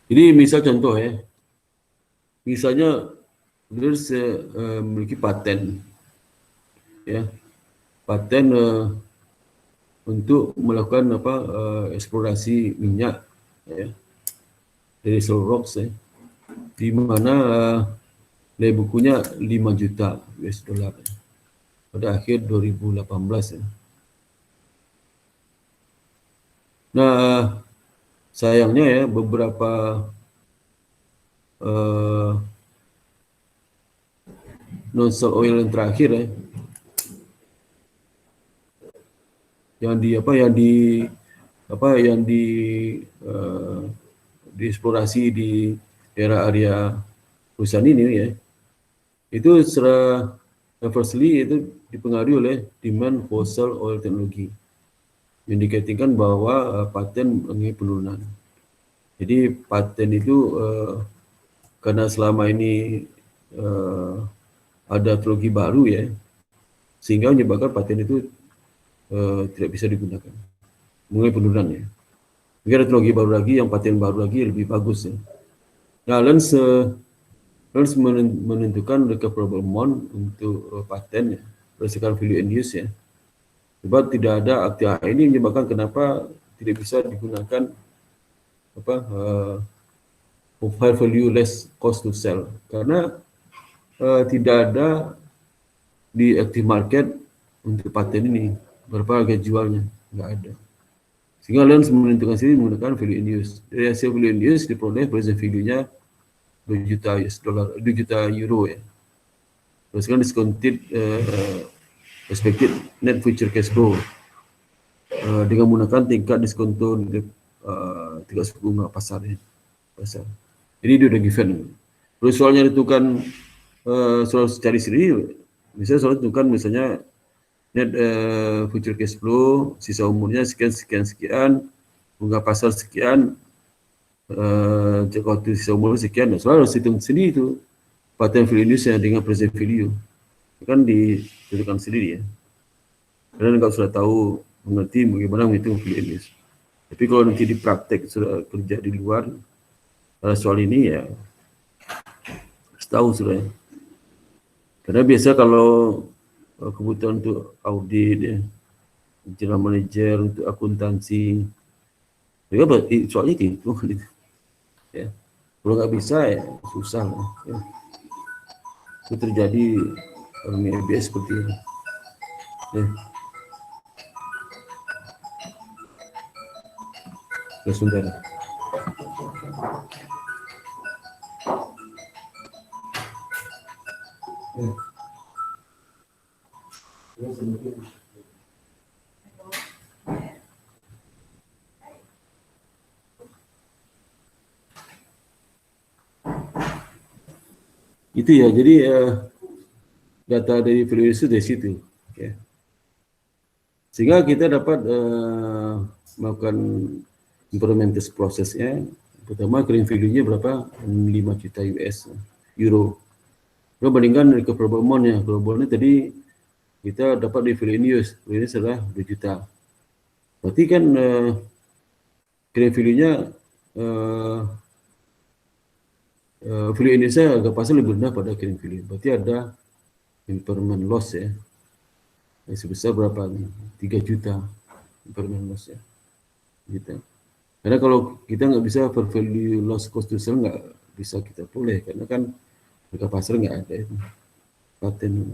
Jadi misal contoh ya, misalnya Dealers memiliki paten, ya, paten untuk melakukan eksplorasi minyak, ya, dari Slow Rocks, ya, di mana nilai bukunya 5 juta US dollar ya, pada akhir 2018 ya. Nah, sayangnya ya beberapa non-salt oil yang terakhir ya, yang dieksplorasi di daerah area perusahaan ini ya, itu secara adversely itu dipengaruhi oleh demand fossil oil teknologi, mendikatikan bahwa paten mengalami penurunan. Jadi paten itu karena selama ini ada teknologi baru ya, sehingga menyebabkan paten itu tidak bisa digunakan. Mengenai penurunan ya. Mungkin ada teknologi baru lagi, yang paten baru lagi lebih bagus ya. Nah, Lens menentukan recoverable amount untuk paten ya, berdasarkan value and use ya. Sebab tidak ada ini menyebabkan kenapa tidak bisa digunakan high value less cost to sell, karena tidak ada di active market untuk paten ini berapa harga jualnya, nggak ada. Sehingga Lens menentukan sendiri menggunakan value in use. Dari hasil value in use diperoleh present value-nya 2 juta US dollar, 2 juta euro ya. Berdasarkan discounted expected net future cash flow dengan menggunakan tingkat diskonto tingkat suku bunga pasar ya. Ini dia udah given. Terus soalnya ditentukan soal cari sendiri, misalnya soal tentukan misalnya net future cash flow, sisa umurnya sekian, bunga pasar sekian, waktu sisa umurnya sekian, soalnya harus hitung sendiri itu patent value Indonesia dengan present value, kan ditentukan sendiri ya. Karena kalau sudah tahu, mengerti bagaimana menghitung value Indonesia. Tapi kalau nanti di praktek sudah kerja di luar, soal ini ya harus tahu sudah ya. Karena biasa kalau kebutuhan untuk audit ya, general manager, untuk akuntansi, soalnya itu ya. Kalau nggak bisa ya susah ya. Itu terjadi biasa seperti ini ya. Saudara. Itu ya, jadi data dari value itu dari situ ya. Sehingga kita dapat melakukan implementasi prosesnya. Pertama, clearing value-nya berapa? 5 juta US euro. Lalu bandingkan recoverable amount-nya. Recoverable amount tadi kita dapat di value in use. Value in use adalah 2 juta. Berarti kan clearing value-nya value in use agak pasti lebih rendah pada clearing value. Berarti ada impairment loss ya. Sebesar berapa? 3 juta impairment loss ya. Gitu. Karena kalau kita nggak bisa per value loss cost to sell, nggak bisa kita boleh, karena kan harga pasar nggak ada itu paten.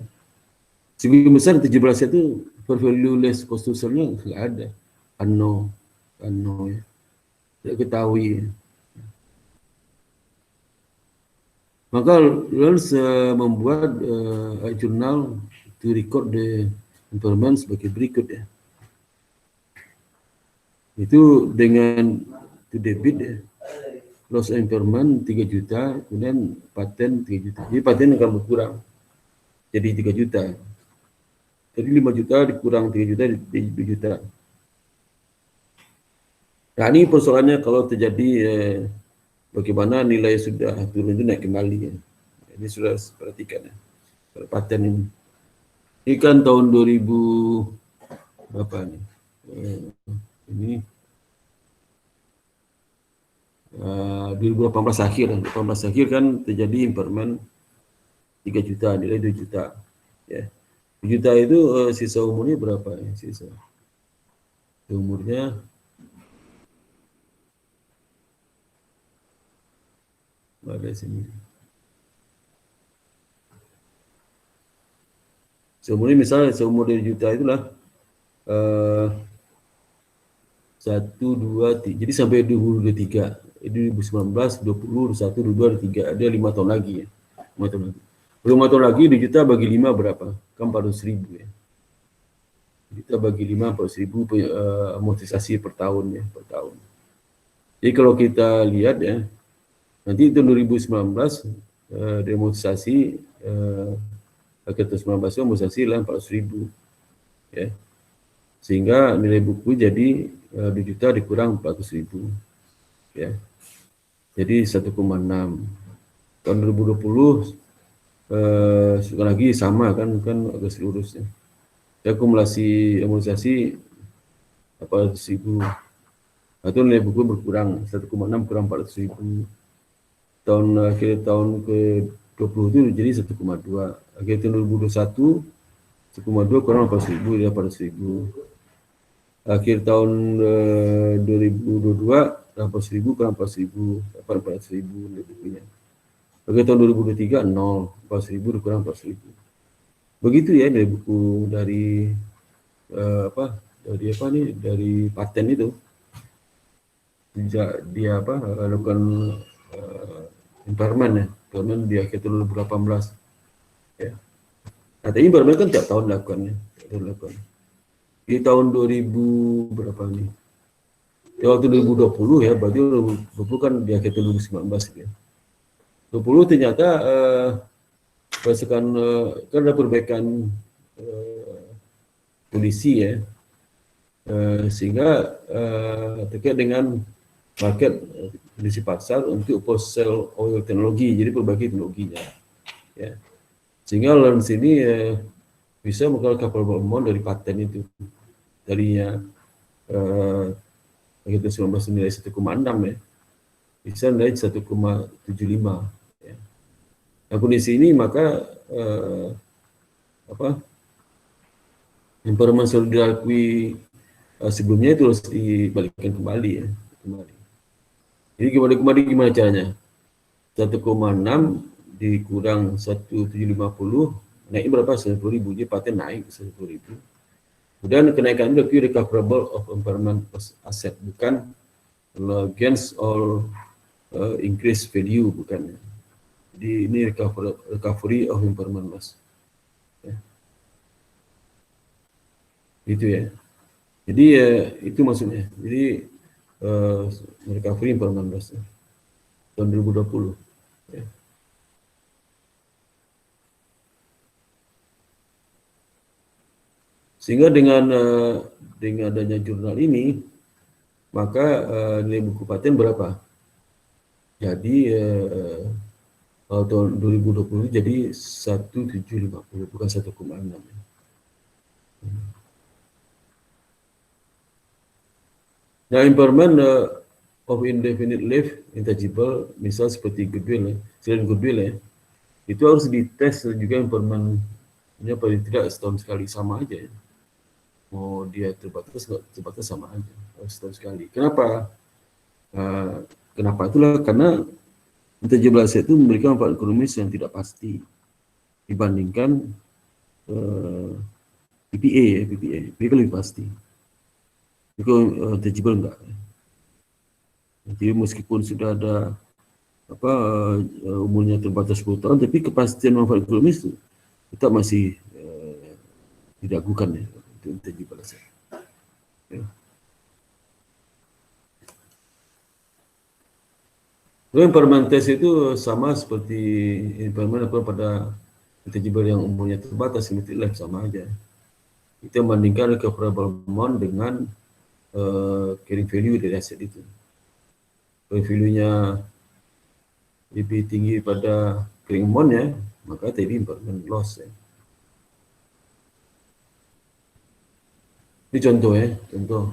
Sebagian besar 17 itu per value less cost to sell-nya nggak ada, unknown ya, tidak ketahui. Maka Lens membuat jurnal to record the impairment sebagai berikut ya. Itu dengan to debit ya, loss impairment 3 juta, kemudian paten 3 juta. Jadi paten akan berkurang jadi 3 juta. Jadi 5 juta dikurang 3 juta jadi 2 juta. Nah, ini persoalannya kalau terjadi bagaimana nilai sudah turun itu naik kembali ya. Ini sudah perhatikan ya. Paten ini. Ini kan tahun 2000 berapa nih? Ini 2018 akhir kan terjadi impairment 3 juta, nilai 2 juta ya. 2 juta itu sisa umurnya berapa ya? Sisa umurnya ada sini. Seumurnya misalnya seumur 2 juta itulah 1, 2, 3. Jadi sampai 2023, 2019, 20, 21, 22, 23, ada 5 tahun lagi ya. 5 tahun lagi. 5 tahun lagi 2 juta bagi 5 berapa? Kan 400.000 ya. Kita bagi 5, 400.000 amortisasi per tahun ya, per tahun. Jadi kalau kita lihat ya, nanti tahun 2019 demonstrasi akhir tahun 19 amortisasi lah 400.000 ya. Sehingga nilai buku jadi 2 juta dikurang 400.000 ya. Jadi 1,6. Tahun 2020 sekali lagi sama kan agak lurusnya. Akumulasi imunisasi apa 1000 atau nilai buku berkurang 1,6 kurang 400.000. Akhir tahun ke 20 itu jadi 1,2. Akhir tahun 2021 1,2 kurang 400.000 ya 400.000. Akhir tahun 2022 800.000 kurang 400.000 dapat 400.000 nilai bukunya. Akhir tahun 2023 0 400.000 kurang 400.000. Begitu ya nilai buku dari dari paten itu. Sejak dia lakukan impairment ya, impairment di akhir tahun 2018 ya. Nah, tapi impairment kan tiap tahun lakukannya, di tahun 2000 berapa nih? Ya, waktu 2020 ya, berarti 2020 kan di akhir tahun 2019 ya. 20 ternyata berdasarkan kan ada perbaikan kondisi ya, sehingga terkait dengan market kondisi pasar untuk post sale oil teknologi, jadi perbaiki teknologinya ya, sehingga dalam sini bisa menggunakan capable amount dari paten itu tadinya akhir 19 nilai 1,6 ya, bisa nilai 1,75 ya. Nah, kondisi ini maka impairment sudah diakui sebelumnya itu harus dibalikkan kembali ya, Jadi gimana caranya? 1,6 dikurang 1.750 naik berapa? 100.000. Jadi paten naik 100.000. Kemudian kenaikan itu recoverable of impairment asset, bukan against all increase value, bukan. Jadi ini recovery of impairment loss. Ya. Gitu ya. Jadi itu maksudnya. Jadi recovery impairment loss tahun 2020. Ya. Sehingga dengan adanya jurnal ini, maka nilai buku paten berapa? Jadi tahun 2020 jadi 1.750, bukan 1,6. Nah, impairment of indefinite life intangible, misal seperti goodwill, selain goodwill ya, itu harus dites juga impairmentnya paling tidak setahun sekali, sama aja ya. Mau dia terbatas sama aja, harus setahun sekali. Kenapa? Kenapa itulah karena intangible asset itu memberikan manfaat ekonomis yang tidak pasti dibandingkan PPA ya, PPA lebih pasti. Itu intangible enggak. Jadi meskipun sudah ada umurnya terbatas 10 tahun, tapi kepastian manfaat ekonomis itu kita masih diragukan ya, itu intangible asset. Ya. Impairment test itu sama seperti impairment pada intangible yang umurnya terbatas, limited life, sama aja. Kita membandingkan recoverable amount dengan carrying value dari aset itu. Kalau value-nya lebih tinggi pada carrying amount-nya, maka tadi impairment loss ya. Ini contoh ya, contoh.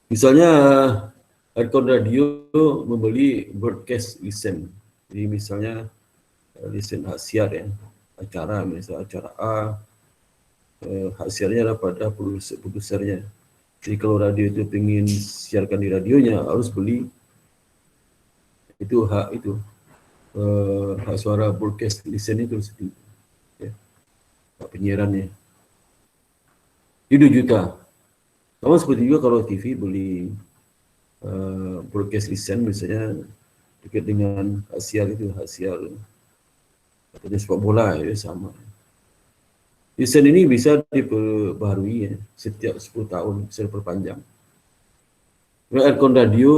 Misalnya Arkon Radio membeli broadcast license. Jadi misalnya license hak siar ya, acara, misalnya acara A, hak siarnya adalah pada produsernya. Jadi kalau radio itu ingin siarkan di radionya, harus beli itu hak suara broadcast license itu sendiri, ya, hak penyiarannya. Itu 2 juta. Sama seperti juga kalau TV beli broadcast license misalnya dekat dengan hak siar itu, hak siar atau sepak bola ya, sama. Lisensi ini bisa diperbaharui ya, setiap 10 tahun, bisa diperpanjang. Arkon Radio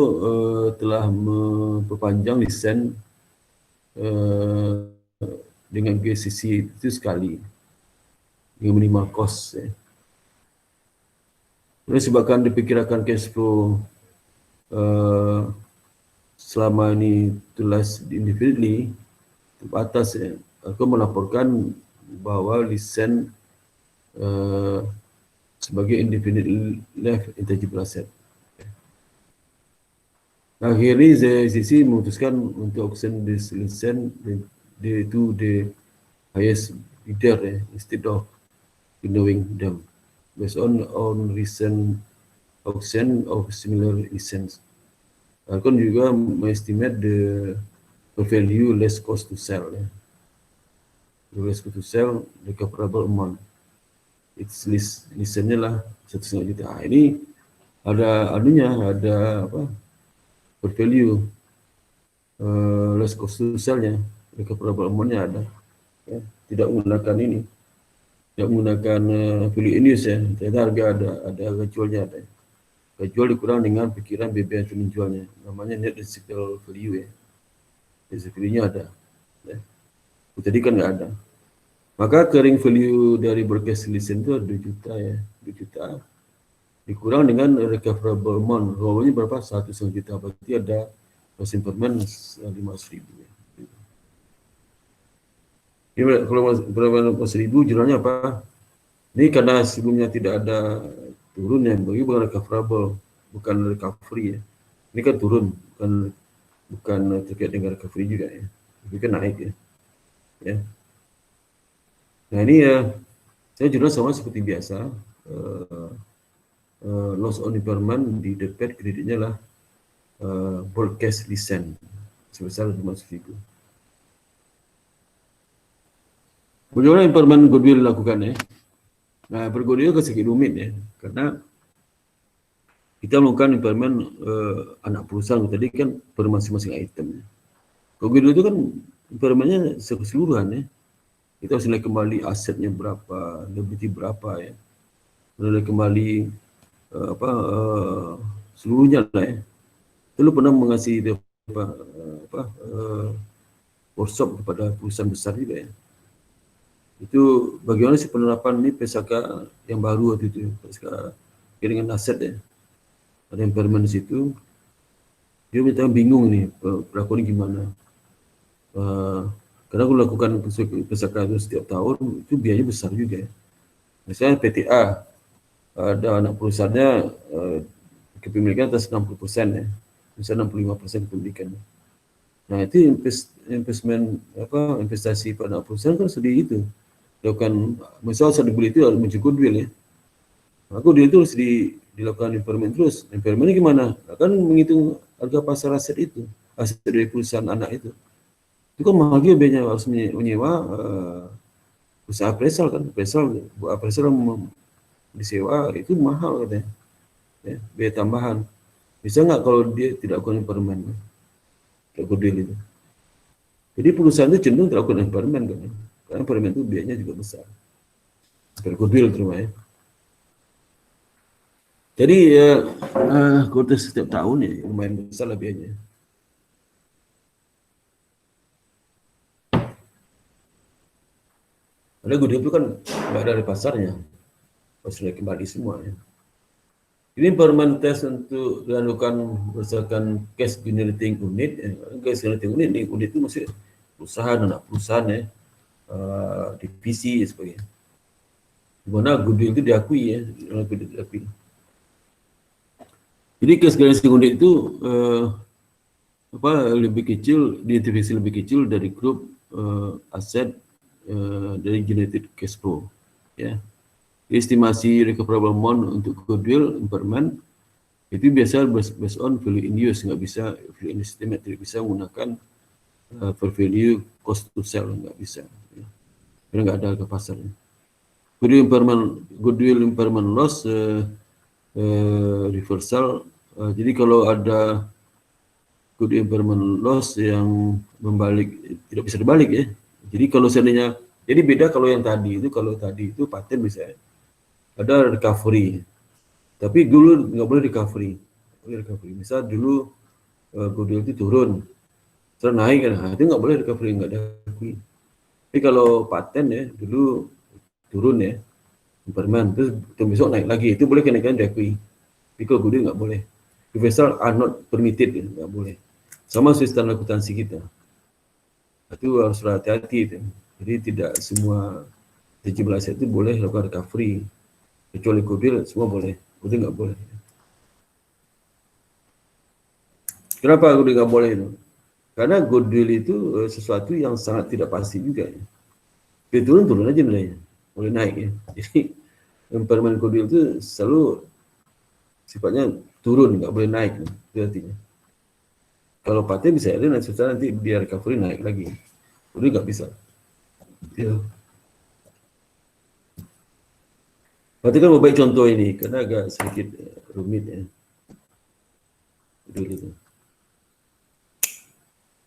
telah memperpanjang lisensi dengan GCC itu sekali, dengan minimal cost ya. Disebabkan diperkirakan cash flow selama ini tulis individually atas ya, aku melaporkan bahwa lisen sebagai independent life intangible asset. Akhirnya ZCC memutuskan untuk auction this lisen to the highest bidder instead of knowing them based on recent auction of similar license. Akan juga mengestimate the value less cost to sell. The less cost to sell, the comparable amount. It's licennya lah 1,5 juta. Ini ada apa? Value less cost to sell-nya, the comparable amount-nya ada. Ya, tidak menggunakan ini, tidak menggunakan value in use ya. Ternyata harga ada harga jualnya ada. Jual dikurang dengan pikiran BBM untuk menjualnya. Namanya net residual value ya. Residual value-nya ada. Ya. Tadi kan nggak ada. Maka carrying value dari broadcast listen itu 2 juta ya. 2 juta. Dikurang dengan recoverable amount. Recoverable-nya berapa? 1,5 juta. Berarti ada loss impairment 500.000 ya. Ini kalau berapa 1,000 jurnalnya apa? Ini karena sebelumnya tidak ada turun ya, bagi bukan recoverable, bukan recovery ya. Ini kan turun, bukan terkait dengan recovery juga ya. Ini kan naik ya. Ya. Nah ini ya, saya jurnal sama seperti biasa. Loss on impairment di debit kreditnya lah broadcast license sebesar 500.000. Bagaimana impairment goodwill dilakukan ya? Nah, bergoodwill kan sedikit rumit ya, karena kita melakukan impairment anak perusahaan tadi kan per masing-masing item. Goodwill itu kan impairmentnya keseluruhan ya. Kita harus nilai kembali asetnya berapa, liability berapa ya, nilai kembali seluruhnya lah ya. Dulu pernah mengasih workshop kepada perusahaan besar juga ya. Itu bagaimana sih penerapan ini PSAK yang baru waktu itu, PSAK dengan aset ya. Ada impairment di situ. Dia minta bingung nih, pelakuannya gimana. Karena aku lakukan PSAK itu setiap tahun, itu biayanya besar juga ya. Misalnya PTA, ada anak perusahaannya kepemilikan atas 60% ya. Misalnya 65% kepemilikan. Nah itu investasi pada anak perusahaan kan sedih itu. Dilakukan, misalnya saat dibeli itu harus muncul goodwill ya. Maka goodwill itu harus dilakukan impairment terus. Impairmentnya gimana? Akan menghitung harga pasar aset itu, aset dari perusahaan anak itu. Itu kan mahal juga biayanya, harus menyewa usaha appraisal kan, appraisal disewa itu mahal katanya. Ya, biaya tambahan. Bisa nggak kalau dia tidak lakukan impairment? Kayak goodwill itu. Jadi perusahaan itu cenderung tidak lakukan impairment kan. Karena impairment itu biayanya juga besar. Seperti goodwill terima ya. Jadi ya goodwill setiap tahun ya lumayan besar lah biayanya. Ada goodwill itu kan nggak ada di pasarnya. Harus kembali semua ya. Ini impairment test untuk dilakukan berdasarkan cash generating unit. Cash generating unit, ini unit itu masih perusahaan, anak perusahaan ya. Divisi dan sebagainya. Di mana goodwill itu diakui ya, diakui. Jadi cash generating unit itu lebih kecil, diidentifikasi lebih kecil dari grup aset dari generated cash flow ya. Estimasi recoverable amount untuk goodwill impairment itu biasa based on value in use, nggak bisa value in estimate, tidak bisa menggunakan per value cost to sell, nggak bisa ya. Karena nggak ada harga pasarnya. Goodwill impairment loss reversal. Jadi kalau ada goodwill impairment loss yang membalik, tidak bisa dibalik ya. Jadi kalau seandainya, jadi beda kalau yang tadi itu, kalau tadi itu paten bisa ada recovery, tapi dulu nggak boleh recovery. Misal dulu goodwill itu turun, terus naik kan, itu nggak boleh recovery, nggak ada recovery. Tapi kalau paten ya dulu turun ya, impairment, terus besok naik lagi, itu boleh kenaikan diakui. Tapi kalau goodwill nggak boleh. Reversal are not permitted, nggak boleh. Sama sistem akuntansi kita. Itu harus hati-hati itu. Jadi tidak semua tangible asset itu boleh lakukan recovery. Kecuali goodwill semua boleh, goodwill nggak boleh. Kenapa goodwill nggak boleh itu? Karena goodwill itu sesuatu yang sangat tidak pasti juga. Dia turun aja nilainya, boleh naik ya. Jadi impairment goodwill itu selalu sifatnya turun, nggak boleh naik. Itu artinya. Kalau paten bisa ada nanti dia recovery naik lagi. Goodwill nggak bisa. Ya. Berarti kan mau baik contoh ini, karena agak sedikit rumit ya. Goodwill itu.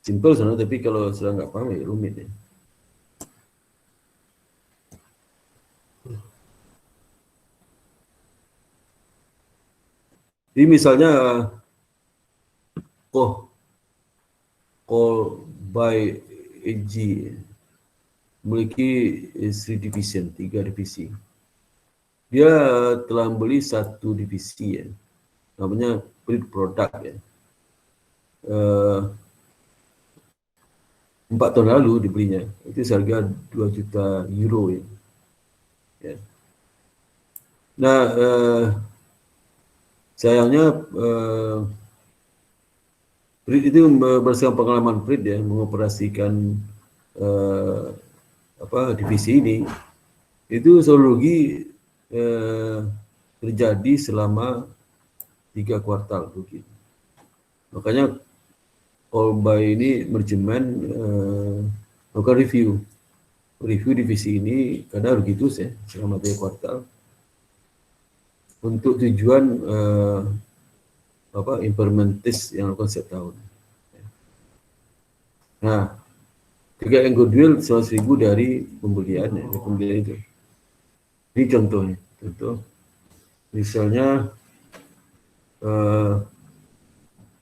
Simple sebenarnya, tapi kalau sudah nggak paham ya rumit ya. Jadi misalnya call by AG memiliki division, 3 divisi. Dia telah membeli satu divisi ya, namanya produk ya. 4 tahun lalu dibelinya, itu seharga 2 juta euro ya. Nah, sayangnya Prit itu berdasarkan pengalaman Prit ya, mengoperasikan divisi ini, itu selalu rugi terjadi selama 3 kuartal rugi. Makanya All by ini manajemen melakukan review divisi ini karena rugi terus ya selama 3 kuartal untuk tujuan impairment test yang lakukan setiap tahun. Nah, juga yang goodwill 100.000 dari pembelian ya, pembelian itu. Ini contohnya, misalnya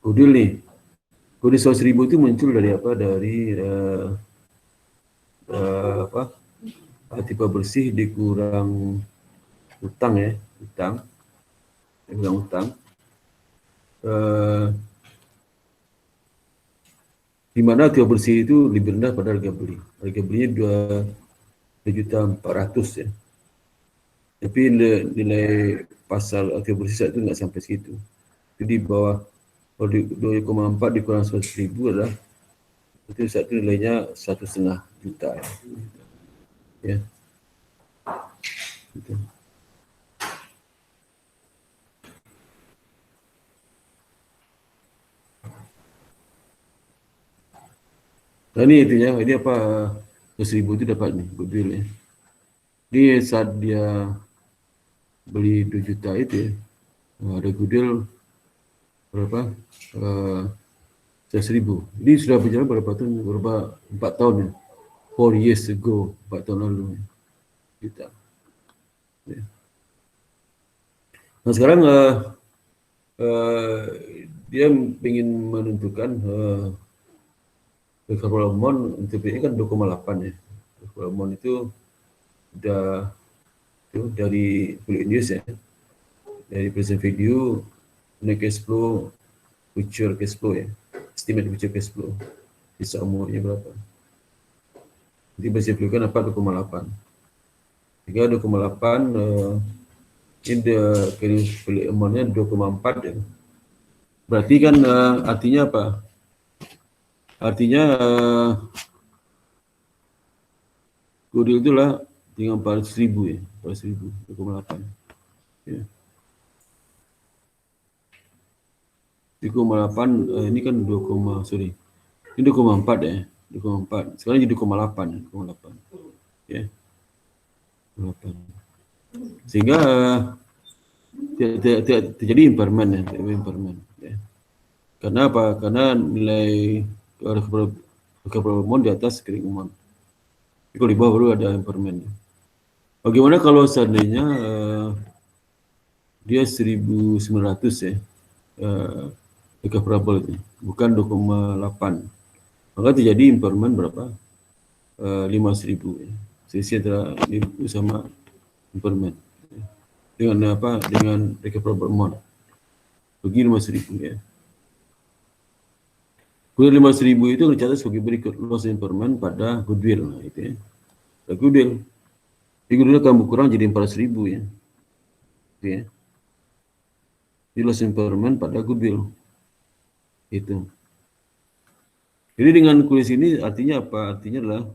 goodwill nih, goodwill 100.000 itu muncul dari apa? Dari tipe bersih dikurang utang ya, utang. Di mana tipe bersih itu lebih rendah pada harga beli. Harga belinya 2.400.000 ya. Tapi nilai pasal tipe bersih saat itu nggak sampai segitu. Jadi di bawah, kalau 2,4 dikurang 100.000 adalah itu saat itu nilainya 1,5 juta ya. Gitu. Nah ini intinya, ini apa 100.000 itu dapat nih goodwill ya. Ini saat dia beli 2 juta itu ya, ada goodwill berapa? 100.000. Ini sudah berjalan berapa tahun? 4 tahun ya. 4 years ago, 4 tahun lalu ya. Juta. Ya. Nah sekarang dia ingin menentukan recoverable amount untuk ini kan 2,8 ya. Recoverable amount itu sudah dari Kulit News ya, dari present value, net cash flow, future cash flow ya, estimate future cash flow, sisa umurnya berapa. Jadi present value kan apa 2,8. Jika 2,8 ini kulit amountnya 2,4 ya. Berarti kan artinya apa? Artinya goodwill itulah tinggal 400.000 ya, 400.000, 2,8. Ya. 2,8 ini kan 2, sorry. Ini 2,4 ya, 2,4. Sekarang jadi 2,8 ya, 2,8. Ya. 2,8. Sehingga tidak terjadi impairment ya, impairment ya. Karena apa? Karena nilai recoverable amount di atas carrying amount. Kalau di bawah baru ada impairment. Bagaimana kalau seandainya dia 1.900 ya, recoverable itu, bukan 2,8. Maka terjadi impairment berapa? 5.000 ya. Selisih antara itu sama impairment. dengan apa, dengan recoverable amount. Rugi 5.000 ya. Kemudian 5.000 itu tercatat sebagai berikut: loss impairment pada goodwill. Nah, itu ya. Pada goodwill. Jadi goodwill akan berkurang jadi 400.000 ya. Itu ya. Jadi loss impairment pada goodwill. Itu. Jadi dengan kulis ini artinya apa? Artinya adalah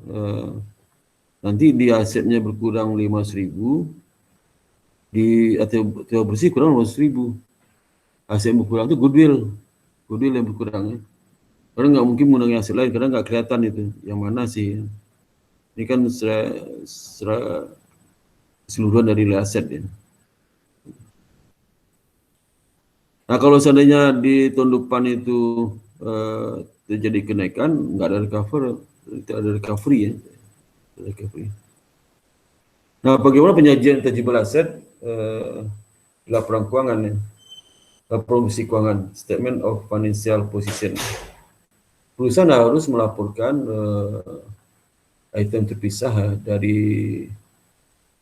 nanti di asetnya berkurang 5.000, di atau bersih kurang 5.000. Aset yang berkurang itu goodwill yang berkurang ya. Karena nggak mungkin menggunakan aset lain karena nggak kelihatan itu yang mana sih. Ini kan secara keseluruhan dari nilai aset ya. Nah kalau seandainya di tahun depan itu terjadi kenaikan, nggak ada recovery ya. Recovery. Nah bagaimana penyajian tangible asset laporan keuangan ya? Laporan posisi keuangan, statement of financial position. Perusahaan harus melaporkan item terpisah dari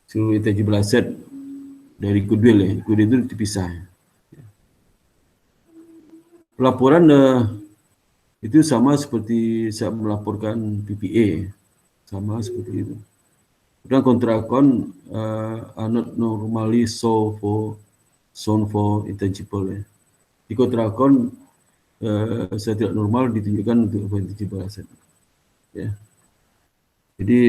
seluruh intangible asset dari goodwill ya. Goodwill itu terpisah. Pelaporan itu sama seperti saya melaporkan PPA, sama seperti itu. Dan kontrakon are not normally shown for intangible ya. Di kontrakon saya tidak normal ditunjukkan untuk intangible asset. Ya. Jadi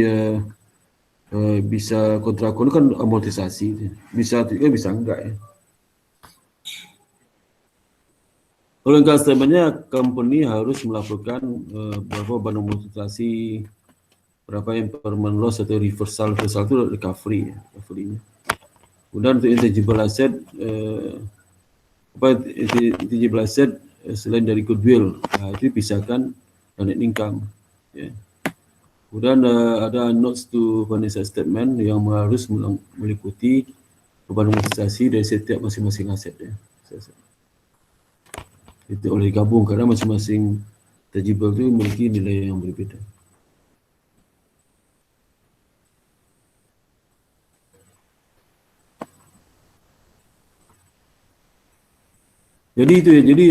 bisa kontrakon kan amortisasi, bisa juga bisa enggak ya. Kalau income statement-nya, company harus melaporkan berapa beban amortisasi, berapa impairment loss atau reversal itu recovery ya, recovery-nya. Kemudian untuk intangible asset, intangible asset selain dari goodwill, itu pisahkan net income. Ya. Kemudian ada notes to financial statement yang harus meliputi beban amortisasi dari setiap masing-masing aset ya. Itu oleh digabung karena masing-masing tangible itu memiliki nilai yang berbeda. Jadi itu ya, jadi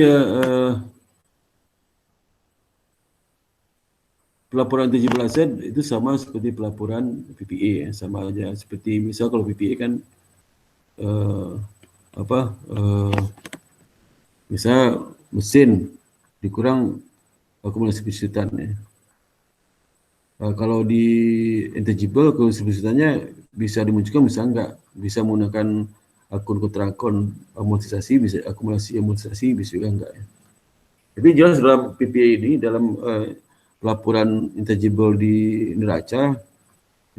pelaporan tangible asset itu sama seperti pelaporan PPA ya, sama aja. Seperti misal kalau PPA kan misal mesin dikurang akumulasi pisutan ya. Kalau di intangible akumulasi pisutannya bisa dimunculkan, bisa enggak, bisa menggunakan akun kontrakon amortisasi, bisa akumulasi amortisasi, bisa juga enggak ya. Tapi jelas dalam PPA ini, dalam laporan intangible di neraca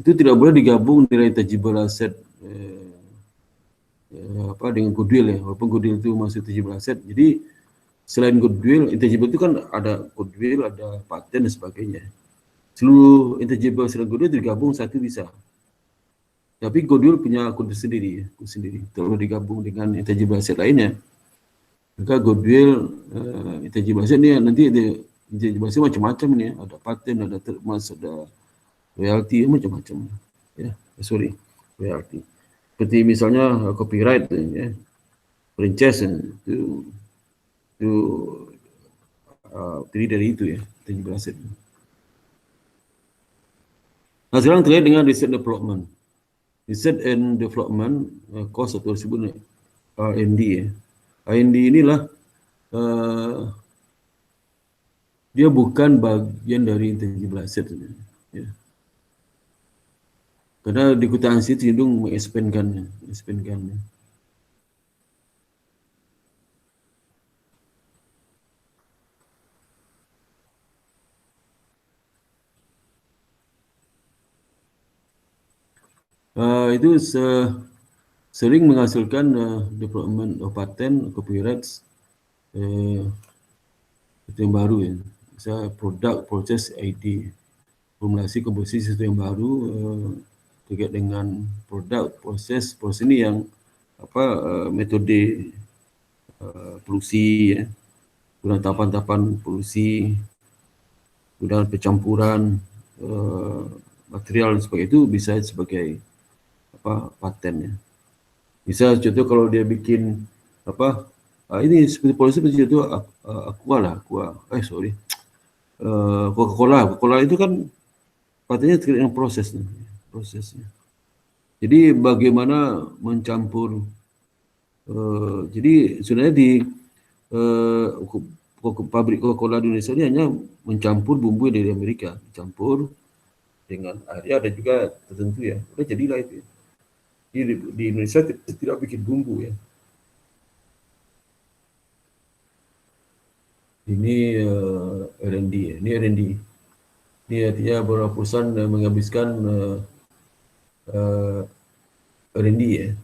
itu tidak boleh digabung nilai intangible asset dengan goodwill ya, walaupun goodwill itu masih intangible asset. Jadi selain goodwill, intangible itu kan ada goodwill, ada paten dan sebagainya. Seluruh intangible selain goodwill digabung satu bisa. Tapi goodwill punya akun sendiri ya, akun sendiri. Kalau digabung dengan intangible asset lainnya, maka goodwill intangible asset ini nanti intangible asset macam-macam nih ya. Ada paten, ada termas, ada royalty, macam-macam ya. Royalty. Seperti misalnya copyright ya, franchise itu terdiri dari itu ya, intangible asset. Nah sekarang terkait dengan research development. Research and development cost atau disebut R&D ya. R&D inilah dia bukan bagian dari intangible asset ya. Karena di akuntansi cenderung mengexpandkannya. Itu sering menghasilkan development of patent, copyrights itu yang baru ya. Misalnya product, process, ID, formulasi komposisi sesuatu yang baru terkait dengan produk, proses ini yang metode produksi ya, kemudian tahapan-tahapan produksi, kemudian pencampuran material dan sebagainya, itu bisa sebagai paten ya. Misal contoh kalau dia bikin apa, ini seperti polisi seperti itu, Aqua lah, sorry, Coca-Cola itu kan katanya terkait dengan prosesnya. Jadi bagaimana mencampur, jadi sebenarnya di eh, pabrik Coca-Cola di Indonesia ini hanya mencampur bumbu dari Amerika, campur dengan air ada juga tertentu ya, udah jadilah itu. Di Indonesia tidak bikin bumbu ya. Ini R&D ya. Ini R&D. Ini artinya beberapa perusahaan menghabiskan R&D ya.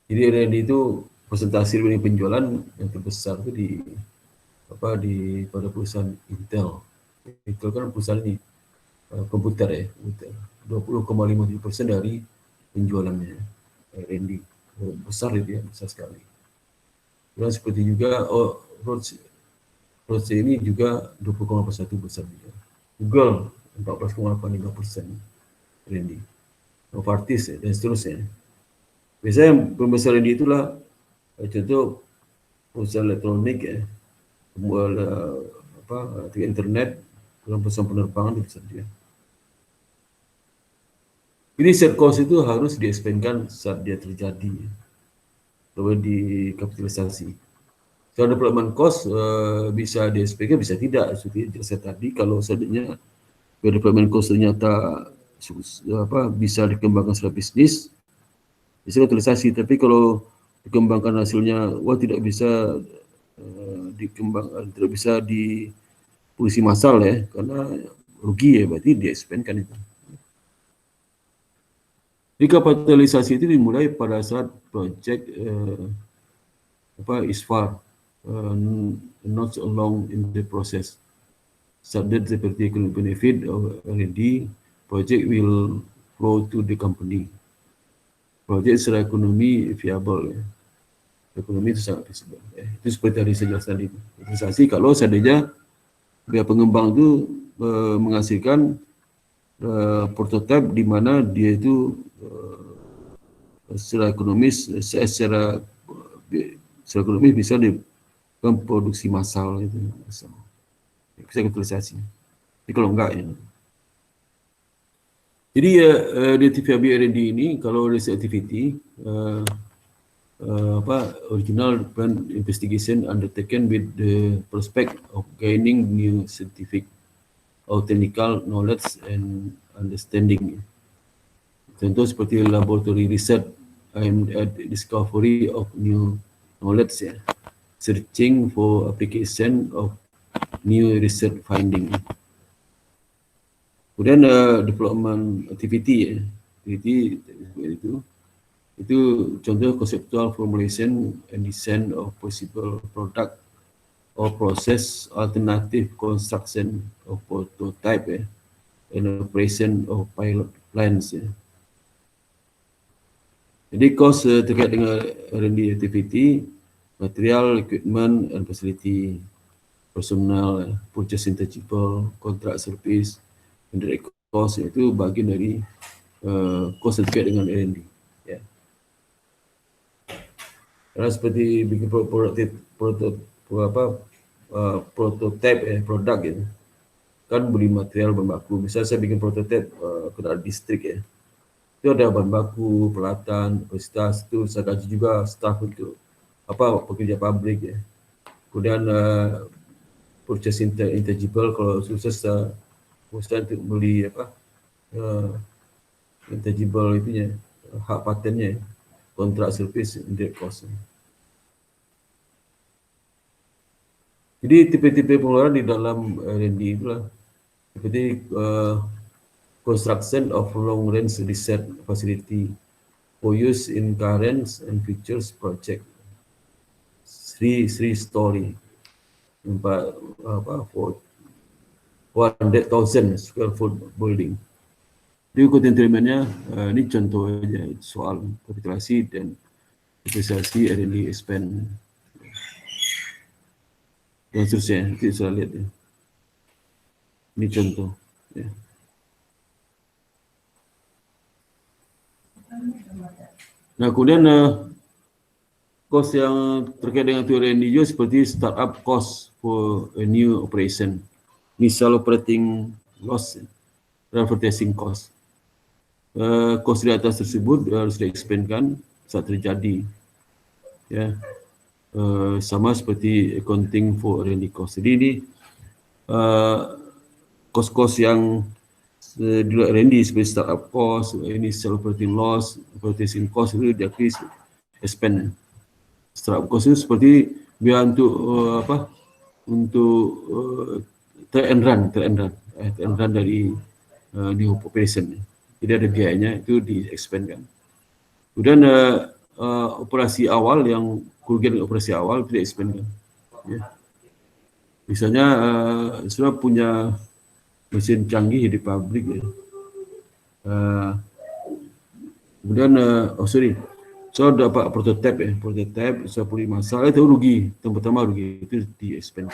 Jadi R&D itu presentasi dari penjualan yang terbesar itu pada perusahaan Intel. Intel kan perusahaan ini komputer ya, komputer. 20,57% dari penjualannya R&D. Besar itu ya, besar sekali. Dan seperti juga Roche ini juga 20,1% besar juga. Google 14,85% R&D. Novartis ya, dan seterusnya. Biasanya yang pembesar R&D itulah contoh perusahaan elektronik ya, internet, perusahaan penerbangan itu saja. Jadi set cost itu harus di-expand saat dia terjadi, lalu dikapitalisasi. Kalau development cost bisa di-expand, bisa tidak. Seperti saya tadi, kalau seandainya development cost ternyata bisa dikembangkan secara bisnis, bisa kapitalisasi. Tapi kalau dikembangkan hasilnya, tidak bisa tidak bisa di posisi massal ya, karena rugi ya, berarti di-expand itu. Jadi kapitalisasi itu dimulai pada saat project is far, not so long in the process. Such that the particular benefit of R&D project will flow to the company. Project secara ekonomi viable ya. Ekonomi itu sangat visible. Itu seperti tadi saya jelaskan tadi. Investasi kalau seandainya biaya pengembang itu menghasilkan prototipe di mana dia itu secara ekonomis bisa diproduksi massal itu, bisa kapitalisasi. Jadi kalau enggak ya. Jadi di TVB R&D ini kalau research activity original plan investigation undertaken with the prospect of gaining new scientific or technical knowledge and understanding. Contoh seperti laboratory research aimed at discovery of new knowledge ya, searching for application of new research finding. Kemudian development activity ya, itu contoh conceptual formulation and design of possible product or process, alternative construction of prototype ya, and operation of pilot plans ya. Jadi cost terkait dengan R&D activity, material, equipment, and facility, personal, purchase intangible, contract service, indirect cost, itu bagian dari cost terkait dengan R&D. Ya. Karena seperti bikin prototype produk gitu, kan beli material bahan baku. Misalnya saya bikin prototype kendaraan listrik ya, itu ada bahan baku, peralatan, kapasitas, itu saya gaji juga staff untuk pekerja pabrik ya. Kemudian purchase intangible, kalau sukses usaha untuk beli intangible itunya, hak patennya, kontrak service, indirect cost. Jadi tipe-tipe pengeluaran di dalam R&D itulah seperti construction of long range research facility for use in current and futures project. Three story, 400,000 square foot building. Di kontennya ini contoh aja soal kapitalisasi dan kapitalisasi R&D expand dan seterusnya. Nanti saya lihat ya. Ini contoh ya. Nah, kemudian cost yang terkait dengan teori ND juga seperti startup cost for a new operation, initial operating loss, dan advertising cost. Cost di atas tersebut harus di-expand saat terjadi, ya. Sama seperti accounting for R&D cost. Jadi ini cost-cost yang di luar R&D seperti startup cost, initial operating loss, advertising cost itu di-expand. Startup cost itu seperti biaya untuk untuk track and run dari new operation. Jadi ada biayanya itu di-expand kan. Kemudian operasi awal yang kerugian operasi awal itu di-expand kan. Ya. Misalnya sudah punya mesin canggih di pabrik ya. Kemudian saya dapat prototipe saya punya masalah itu rugi, yang pertama rugi itu di-expand.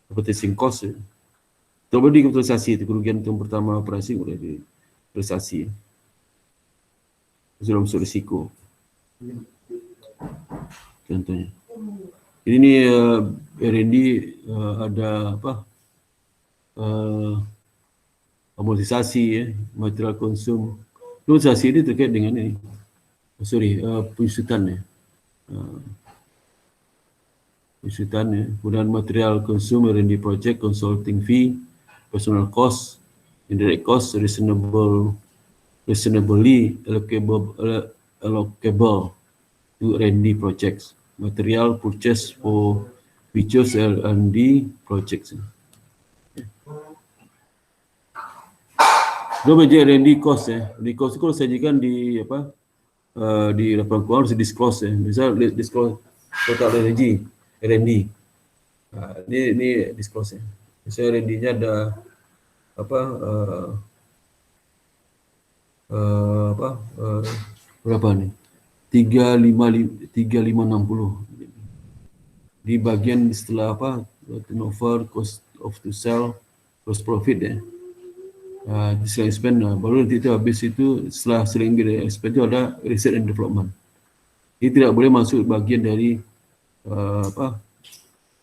Advertising cost ya. Coba dikapitalisasi itu kerugian yang pertama operasi boleh dikapitalisasi. Sudah masuk risiko. Contohnya. Ini R&D ada amortisasi ya, material konsum. Amortisasi ini terkait dengan ini. Penyusutan ya. Penyusutan ya. Kemudian material konsum, R&D project, consulting fee, personal cost, indirect cost, reasonably allocable to R&D projects, material purchase for features R&D projects. Dua bagian R&D cost ya. R&D cost itu kalau sajikan di di laporan keuangan harus disclose ya. Misal disclose total energy R&D. Ini disclose ya. Misalnya R&D-nya ada berapa nih? 356 di bagian setelah turnover, cost of to sell, gross profit ya. Di selling spend baru nanti itu habis itu setelah selling spend itu ada research and development. Ini tidak boleh masuk bagian dari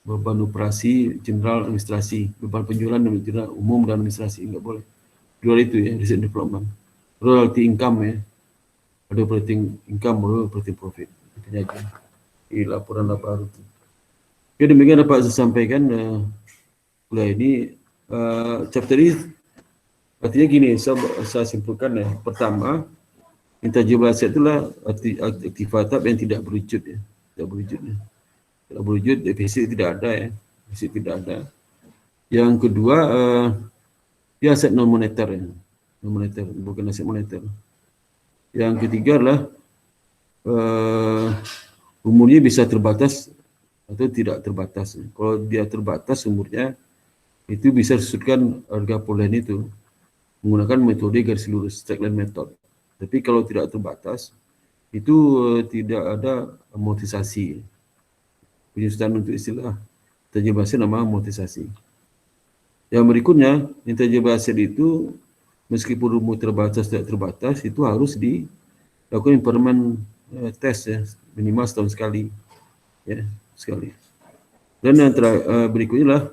beban operasi general administrasi, beban penjualan dan general umum dan administrasi, enggak boleh. Dua itu ya, research and development. Royalty income ya, ada operating income baru operating profit. Itu aja di laporan-laporan itu. Oke, demikian dapat saya sampaikan kuliah ini. Chapter ini artinya gini, saya simpulkan ya. Pertama, intangible asset itulah aktiva tetap yang tidak berwujud ya. Tidak berwujud ya. Tidak berwujud, defisit tidak ada ya. Defisit tidak ada. Yang kedua, dia aset non moneter ya. Non moneter, bukan aset moneter. Yang ketiga adalah umurnya bisa terbatas atau tidak terbatas. Kalau dia terbatas umurnya, itu bisa disebutkan harga polen itu menggunakan metode garis lurus, straight line method. Tapi kalau tidak terbatas, itu tidak ada amortisasi. Penyusutan untuk istilah intangible asset nama amortisasi. Yang berikutnya, intangible asset itu meskipun umur terbatas tidak terbatas, itu harus dilakukan impairment test ya, minimal setahun sekali. Ya, sekali. Dan yang berikutnya lah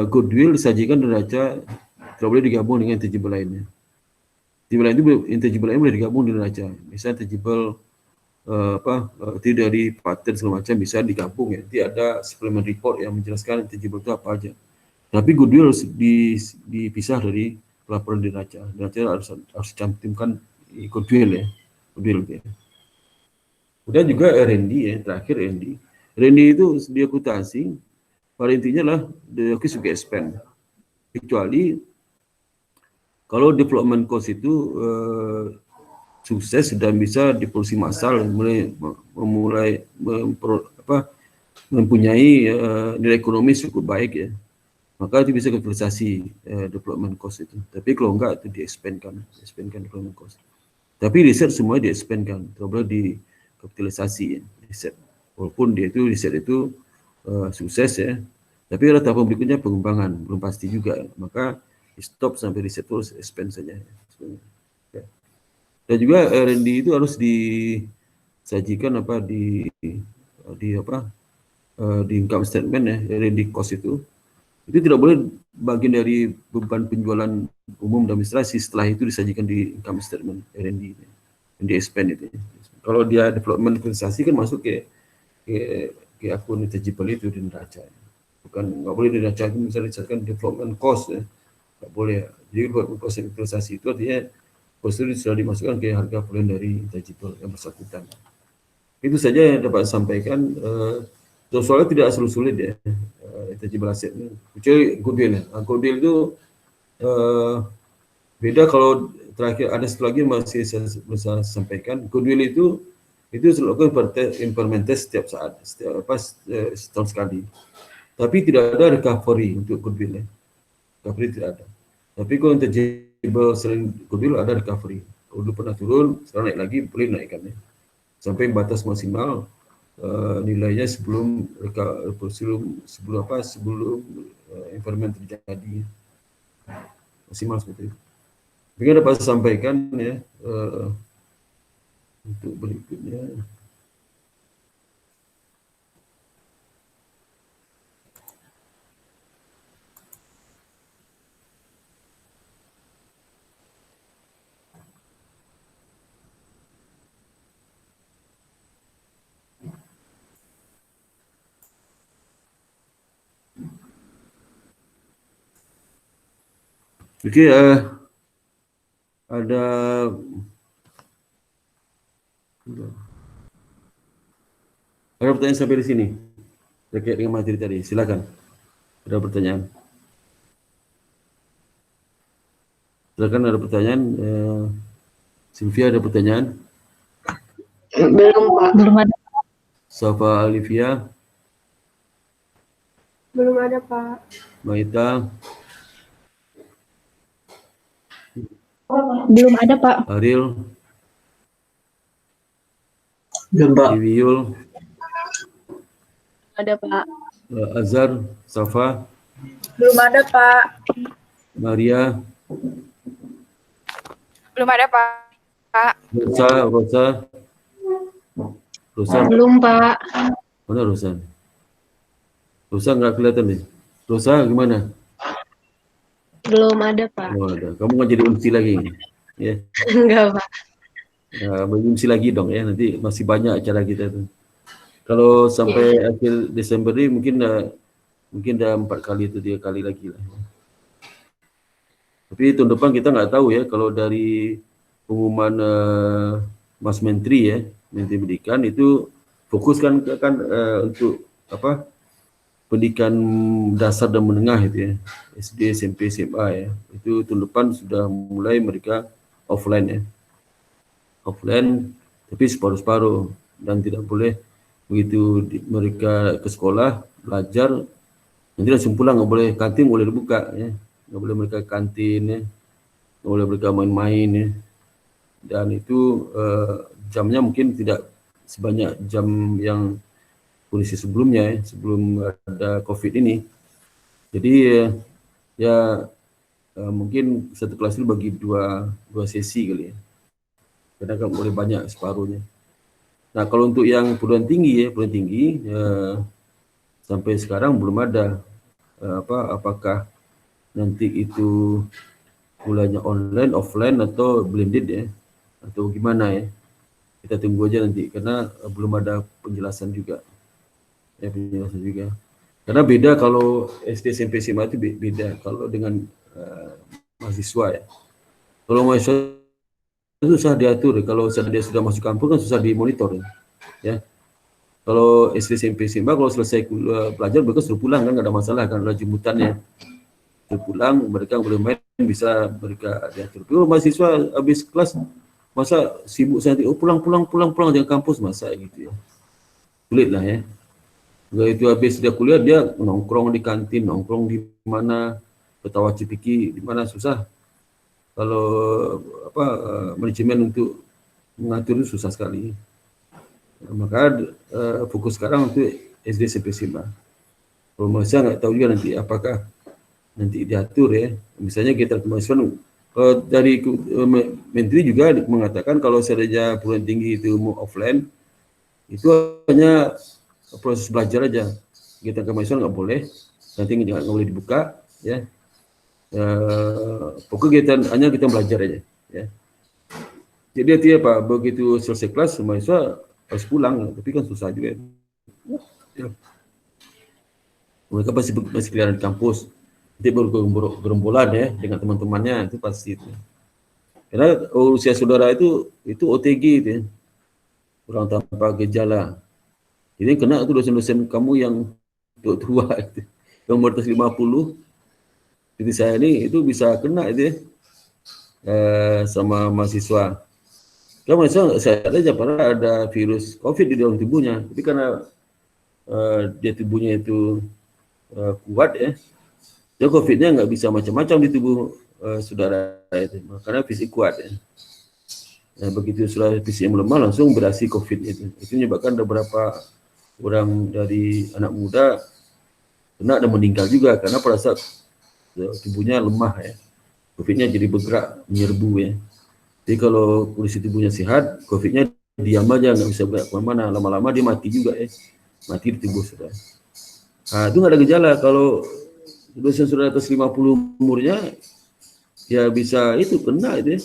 goodwill disajikan neraca tidak boleh digabung dengan intangible lainnya. Intangible lain boleh digabung di neraca. Misalnya intangible tidak dari paten segala macam bisa digabung ya. Nanti ada supplement report yang menjelaskan intangible itu apa aja. Tapi goodwill harus dipisah dari pelaporan di neraca. Neraca harus cantumkan goodwill ya. Goodwill ya. Kemudian juga R&D ya, terakhir R&D. R&D itu dia akuntansi, pada intinya lah dia juga expand. Kecuali kalau development cost itu sukses dan bisa diproduksi massal, mempunyai nilai ekonomis cukup baik ya, maka itu bisa kapitalisasi development cost itu. Tapi kalau enggak itu di-expandkan development cost. Tapi riset semua di-expandkan, tidak boleh dikapitalisasi ya, riset. Walaupun dia itu riset itu sukses ya, tapi ada tahap berikutnya pengembangan belum pasti juga, maka stop sampai riset terus expand saja. Ya. Dan juga R&D itu harus disajikan di income statement ya, R&D cost itu tidak boleh bagian dari beban penjualan umum dan administrasi. Setelah itu disajikan di income statement R&D, R&D expense itu. Kalau dia development investasi kan masuk ke akun intangible itu di neraca. Bukan, nggak boleh di neraca itu misalnya disebutkan development cost ya, nggak boleh. Jadi buat proses investasi itu artinya cost itu sudah dimasukkan ke harga perolehan dari intangible yang bersangkutan. Itu saja yang dapat saya sampaikan. Soalnya tidak sulit-sulit ya, intangible asset ini. Kecuali goodwill ya. Goodwill itu beda. Kalau terakhir ada satu lagi masih saya bisa sampaikan. Goodwill itu dilakukan implementasi setiap saat, setahun sekali. Tapi tidak ada recovery untuk goodwill ya. Recovery tidak ada. Tapi kalau intangible selain goodwill ada recovery. Kalau dulu pernah turun, sekarang naik lagi, boleh naikkan ya. Sampai batas maksimal nilainya sebelum impairment terjadi, maksimal seperti itu. Mungkin dapat saya sampaikan ya untuk berikutnya. Oke, ada pertanyaan sampai di sini terkait dengan materi tadi. Silakan. Ada pertanyaan? Silakan, ada pertanyaan. Sylvia, ada pertanyaan? Belum, Pak. Belum ada. Safa Alivia? Belum ada, Pak. Maita? Belum ada, Pak. Ariel? Belum, Pak. Iwiul? Ada, Pak. Azhar? Safa? Belum ada, Pak. Maria? Belum ada, Pak. Rosa? Belum, Pak. Mana Rosa? Rosa nggak kelihatan nih. Rosa gimana? Belum ada, Pak. Oh, ada. Kamu nggak jadi unsi lagi? Ya. Enggak, Pak. Berfungsi lagi dong ya, nanti masih banyak acara kita tuh. Kalau sampai akhir Desember ini mungkin dah 4 kali atau 3 kali lagi lah. Tapi tahun depan kita nggak tahu ya, kalau dari pengumuman Mas Menteri ya, Menteri Pendidikan itu fokuskan untuk pendidikan dasar dan menengah itu ya, SD, SMP, SMA ya. Itu tahun depan sudah mulai mereka offline ya. Offline tapi separuh-separuh, dan tidak boleh begitu mereka ke sekolah belajar nanti langsung pulang, nggak boleh kantin boleh dibuka ya, nggak boleh mereka kantin ya, nggak boleh mereka main-main ya, dan itu jamnya mungkin tidak sebanyak jam yang kondisi sebelumnya ya, sebelum ada COVID ini. Jadi mungkin satu kelas itu bagi dua sesi kali ya. Kadang kan boleh banyak separuhnya. Nah, kalau untuk yang perguruan tinggi sampai sekarang belum ada apakah nanti itu mulainya online, offline atau blended ya, atau gimana ya. Kita tunggu aja nanti karena belum ada penjelasan juga. Ya, penjelasan juga. Karena beda kalau SD, SMP, SMA itu beda kalau dengan mahasiswa ya. Kalau mahasiswa susah diatur, kalau dia sudah masuk kampus kan susah dimonitor ya. Kalau SD, SMP, SMA kalau selesai belajar mereka suruh pulang kan, nggak ada masalah kan, ada jemputannya. Suruh pulang, mereka boleh main, bisa mereka diatur. Kalau mahasiswa habis kelas masa sibuk nanti pulang jangan kampus, masa gitu ya. Sulit lah ya. Kalau itu habis dia kuliah dia nongkrong di kantin, nongkrong di mana, ketawa cipiki di mana, susah. Kalau manajemen untuk mengatur itu susah sekali. Maka fokus sekarang untuk SD, SMP, SMA. Kalau mahasiswa nggak tahu juga nanti apakah nanti diatur ya. Misalnya kita mahasiswa Dari Menteri juga mengatakan kalau seandainya perguruan tinggi itu mau offline, itu hanya proses belajar aja. Kegiatan kemahasiswaan nggak boleh, nanti nggak boleh dibuka, ya. Pokoknya kegiatan hanya kita belajar aja, ya. Jadi artinya apa? Begitu selesai kelas, mahasiswa harus pulang, tapi kan susah juga. Ya. Mereka masih keliaran di kampus, nanti bergerombolan ya dengan teman-temannya, itu pasti itu. Karena usia saudara itu OTG itu ya, orang tanpa gejala. Jadi kena itu dosen-dosen kamu yang tua itu, yang umur atas 50. Jadi saya ini itu bisa kena itu ya, sama mahasiswa. Kan mahasiswa saya aja pernah ada virus COVID di dalam tubuhnya, tapi karena dia tubuhnya itu kuat ya, dia COVID-nya nggak bisa macam-macam di tubuh saudara itu, karena fisik kuat ya. Nah, begitu sudah fisik yang melemah langsung beraksi COVID itu. Itu menyebabkan ada beberapa orang dari anak muda kena dan meninggal juga karena pada saat tubuhnya lemah ya. COVID-nya jadi bergerak, menyerbu ya. Jadi kalau kondisi tubuhnya sehat, COVID-nya diam aja, nggak bisa bergerak kemana-mana. Lama-lama dia mati juga ya. Mati di tubuh saudara. Nah, itu nggak ada gejala. Kalau dosen sudah atas 50 umurnya, ya bisa itu kena itu ya.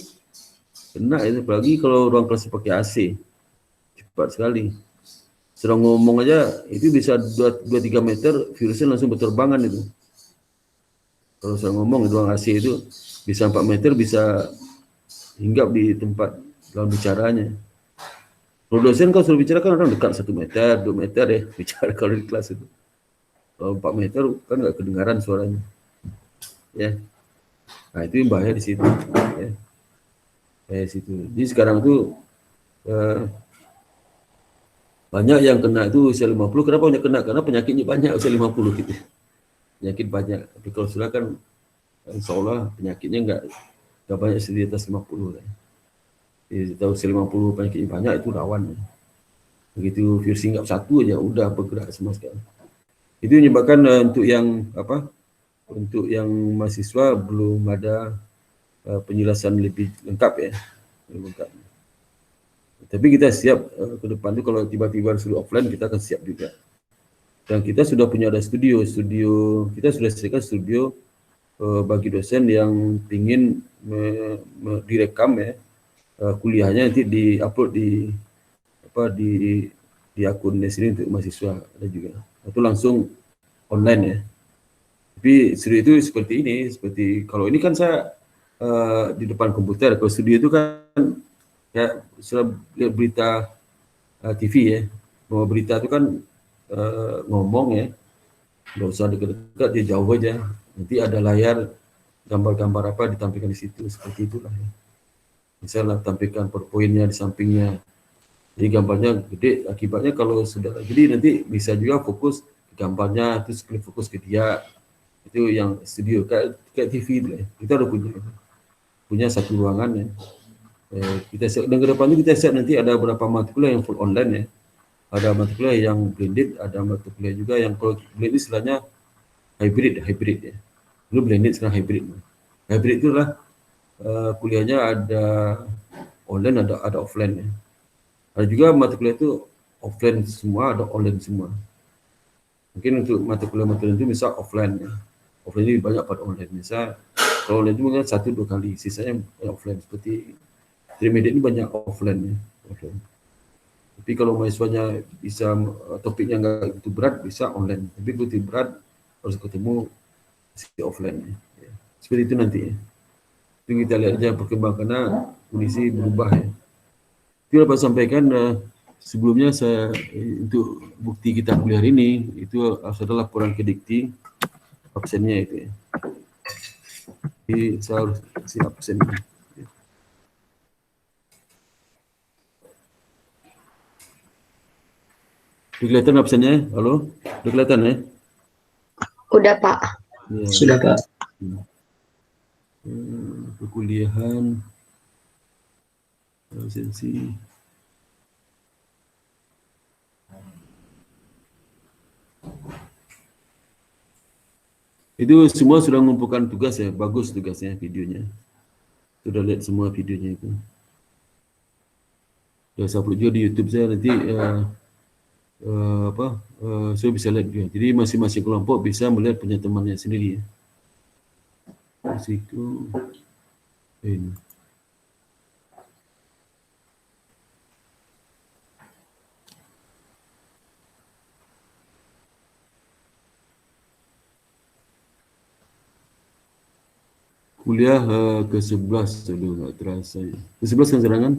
Kena itu, apalagi kalau ruang kelas pakai AC. Cepat sekali. Sedang ngomong aja, itu bisa 2-3 meter, virusnya langsung berterbangan itu. Kalau saya ngomong di ruang AC itu, bisa 4 meter, bisa hinggap di tempat dalam bicaranya. Kalau dosen kalau suruh bicara kan orang dekat 1 meter, 2 meter ya, bicara kalau di kelas itu. Kalau 4 meter kan nggak kedengaran suaranya. Ya. Nah itu yang bahaya di situ. Ya. Situ. Jadi sekarang tuh banyak yang kena itu usia 50. Kenapa banyak kena? Karena penyakitnya banyak usia 50 gitu. Penyakit banyak. Tapi kalau sudah kan insya Allah penyakitnya nggak banyak di atas 50 lah. Jadi tahu usia 50 penyakitnya banyak itu rawan. Ya. Begitu virus hinggap satu aja udah bergerak semua sekali. Itu menyebabkan untuk yang apa? Untuk yang mahasiswa belum ada penjelasan lebih lengkap ya. Lengkap. Tapi kita siap ke depan itu kalau tiba-tiba sudah offline kita akan siap juga. Dan kita sudah punya ada studio kita sudah sediakan studio bagi dosen yang ingin direkam ya kuliahnya nanti diupload di akunnya sini untuk mahasiswa ada juga. Atau langsung online ya. Tapi studio itu seperti ini, seperti kalau ini kan saya di depan komputer. Kalau studio itu kan ya sudah lihat berita TV ya, bahwa berita itu kan ngomong ya, nggak usah dekat-dekat, dia jauh aja. Nanti ada layar gambar-gambar apa ditampilkan di situ, seperti itulah ya. Misalnya tampilkan PowerPoint-nya di sampingnya, jadi gambarnya gede. Akibatnya kalau sudah jadi nanti bisa juga fokus ke gambarnya, terus fokus ke dia. Itu yang studio kayak TV itu ya. Kita udah punya satu ruangan ya. Kita siap, dan ke depan itu kita siap nanti ada beberapa mata kuliah yang full online ya. Ada mata kuliah yang blended, ada mata kuliah juga yang kalau blended istilahnya hybrid ya. Dulu blended sekarang hybrid. Hybrid itulah kuliahnya ada online, ada offline ya. Ada juga mata kuliah itu offline semua, ada online semua. Mungkin untuk mata kuliah itu misal offline ya. Offline ini banyak pada online. Misal kalau online itu mungkin 1-2 kali, sisanya offline. Seperti intermediate ini banyak offline ya. Offline. Tapi kalau mahasiswanya bisa topiknya nggak itu berat, bisa online. Tapi kalau itu berat harus ketemu si offline ya. Seperti itu nanti ya. Itu kita lihat aja perkembangan karena kondisi berubah ya. Itu dapat sampaikan sebelumnya saya untuk bukti kita kuliah ini itu adalah laporan ke Dikti absennya itu ya. Jadi saya harus isi absen. Udah kelihatan absennya? Halo? Udah kelihatan ya? Udah, Pak. Ya. Sudah, Pak. Perkuliahan, absensi. Itu semua sudah mengumpulkan tugas ya, bagus tugasnya videonya. Sudah lihat semua videonya itu. Dah saya upload juga di YouTube saya nanti saya bisa lihat juga. Jadi masing-masing kelompok bisa melihat punya temannya sendiri. Risiko ini. Kuliah ke-11 dulu nggak terasa ya. Ke-11 kan serangan?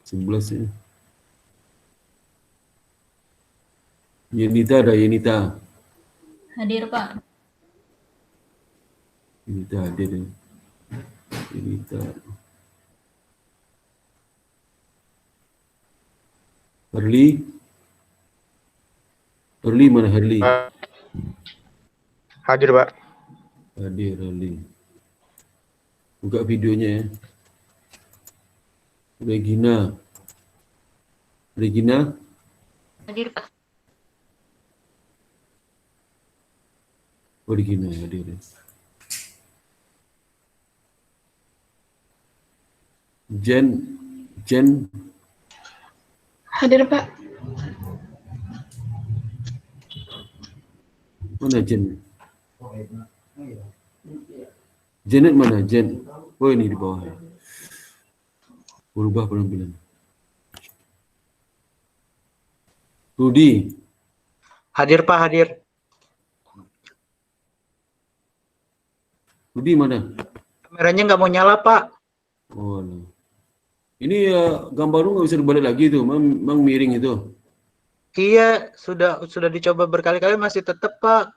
11 ya. Yenita ada Yenita. Hadir, Pak. Yenita hadir ya. Yenita. Harley mana Harley? Hadir, Pak. Hadir Harley. Buka videonya ya. Regina. Hadir, Pak. Oh, Regina hadir ya. Jen. Hadir, Pak. Mana Jen? Janet mana? Jen. Oh, ini di bawah. Berubah penampilan. Rudy. Hadir, Pak, hadir. Rudy mana? Kameranya nggak mau nyala, Pak. Oh, no. Ini gambar lu nggak bisa dibalik lagi tuh, memang miring itu. Iya, sudah dicoba berkali-kali masih tetap, Pak.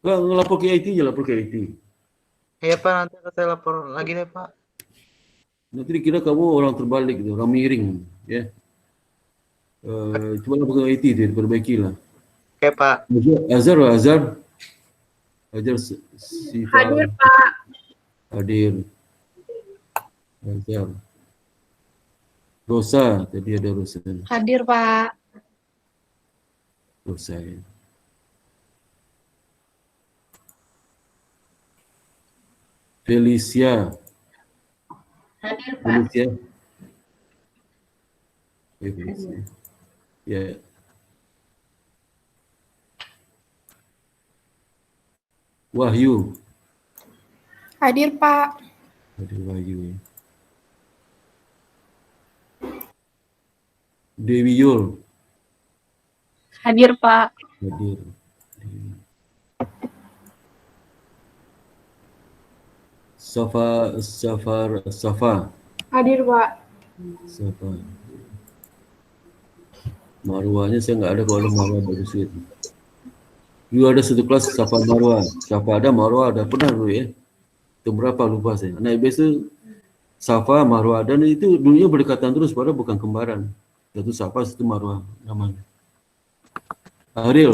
Nggak ngelapor ke IT aja, lapor ke IT. Iya, Pak, nanti saya lapor lagi deh, Pak. Nanti dikira kamu orang terbalik gitu, orang miring, ya. Cuma lapor ke IT itu, diperbaiki lah. Oke, Pak. Azhar Siva. Hadir, Pak. Hadir. Azhar. Rosa, tadi ada Rosa. Hadir, Pak. Rosa ya. Felicia. Hadir, Pak. Felicia. Felicia. Ya. Wahyu. Hadir, Pak. Ada Wahyu ya. Dewi Yul. Hadir, Pak. Hadir. Safa. Hadir, Pak. Safa. Marwahnya saya nggak ada, kalau Marwah baru sweet. Dulu ada satu kelas Safa Marwah. Safa ada, Marwah ada. Pernah dulu ya. Itu berapa lupa saya. Nah, biasa Safa, Marwah dan itu dulunya berdekatan terus, padahal bukan kembaran. Satu Safa, satu Marwah namanya. Ariel.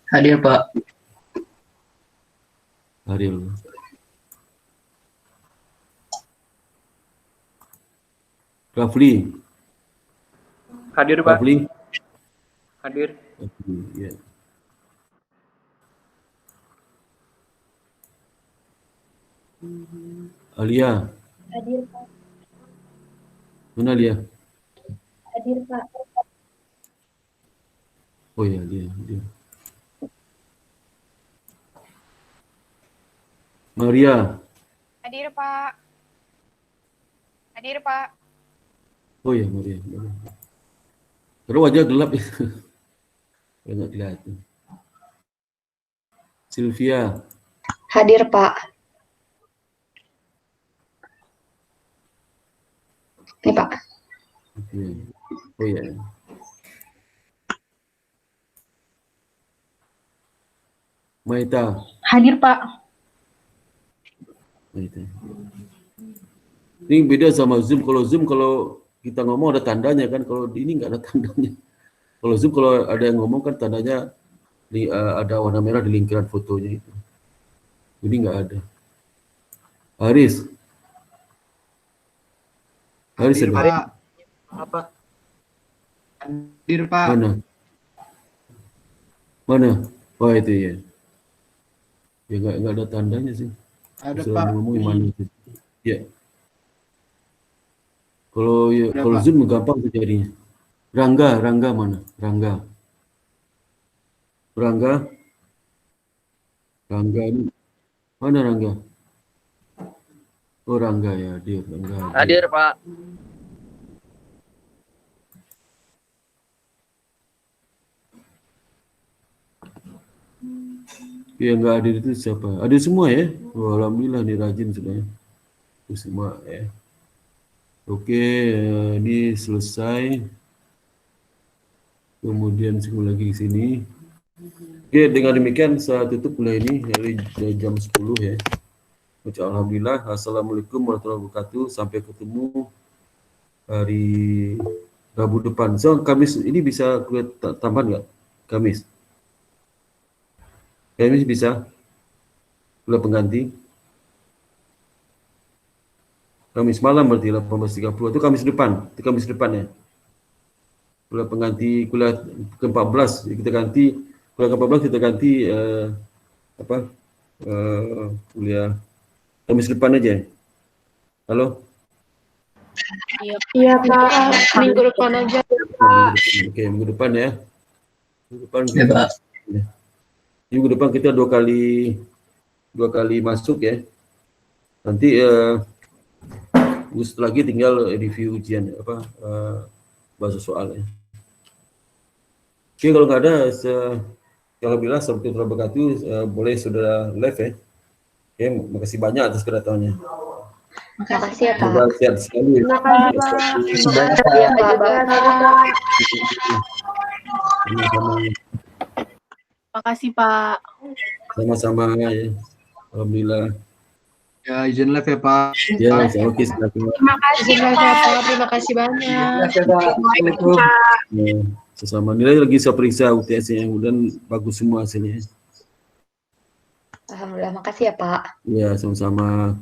Hadir, Pak. Ariel. Rafli. Hadir, Pak. Rafli. Hadir. Rafli, ya. Alia. Hadir, Pak. Mana Alia? Hadir, Pak. Oh ya, dia. Maria. Hadir, Pak. Hadir, Pak. Oh ya, Maria. Terus wajah gelap ya. Nggak kelihatan. Sylvia. Hadir, Pak. Nih, Pak. Oke. Oh ya. Maita. Hadir, Pak. Maita. Ini beda sama Zoom. Kalau kita ngomong ada tandanya kan. Kalau di ini nggak ada tandanya. Kalau Zoom kalau ada yang ngomong kan tandanya ada warna merah di lingkaran fotonya itu. Ini nggak ada. Haris Hadir, ada. Pak. Apa? Hadir, Pak. Mana? Oh itu ya. Ya nggak ada tandanya sih. Ada, Suruh Pak. ngomong yang mana itu. Ya. Kalau Berapa? Zoom gampang terjadinya. Rangga mana? Rangga ini mana Rangga? Oh Rangga ya, Rangga. Hadir, Pak. Yang nggak hadir itu siapa? Ada semua ya? Oh, alhamdulillah nih rajin sudah ya. Itu semua ya. Oke, ini selesai. Kemudian sekali lagi ke sini. Oke, dengan demikian saya tutup kuliah ini dari jam 10 ya. Alhamdulillah. Assalamualaikum warahmatullahi wabarakatuh. Sampai ketemu hari Rabu depan. So, Kamis ini bisa kuliah tambahan nggak? Kamis bisa kuliah pengganti. Kamis malam berarti 18.30 itu Kamis depan ya. Kuliah pengganti kuliah ke-14 kita ganti kuliah ke-14 kita ganti kuliah Kamis depan aja. Halo? Iya, Pak. Minggu depan aja, Pak. Oke, minggu depan ya. Minggu depan Ya, Pak. minggu depan kita dua kali masuk ya. Nanti setelah lagi tinggal review ujian bahasa soal ya. Oke, kalau nggak ada, alhamdulillah seperti telah berkatu, boleh saudara live ya. Oke, makasih banyak atas kedatangannya. Makasih ya, Pak. Semoga sehat sekali. Terima kasih, Pak. Makasih ya, Pak. Sama-sama. Makasih, Pak. Sama-sama ya. Alhamdulillah. Ya, izin live ya, Pak. Ya, oke, silakan. Terima kasih, Pak. Terima kasih banyak. Ya, Pak. Assalamualaikum. Ya, sesama nilai lagi saya periksa UTS-nya, dan bagus semua hasilnya. Alhamdulillah, makasih ya, Pak. Ya, sama-sama.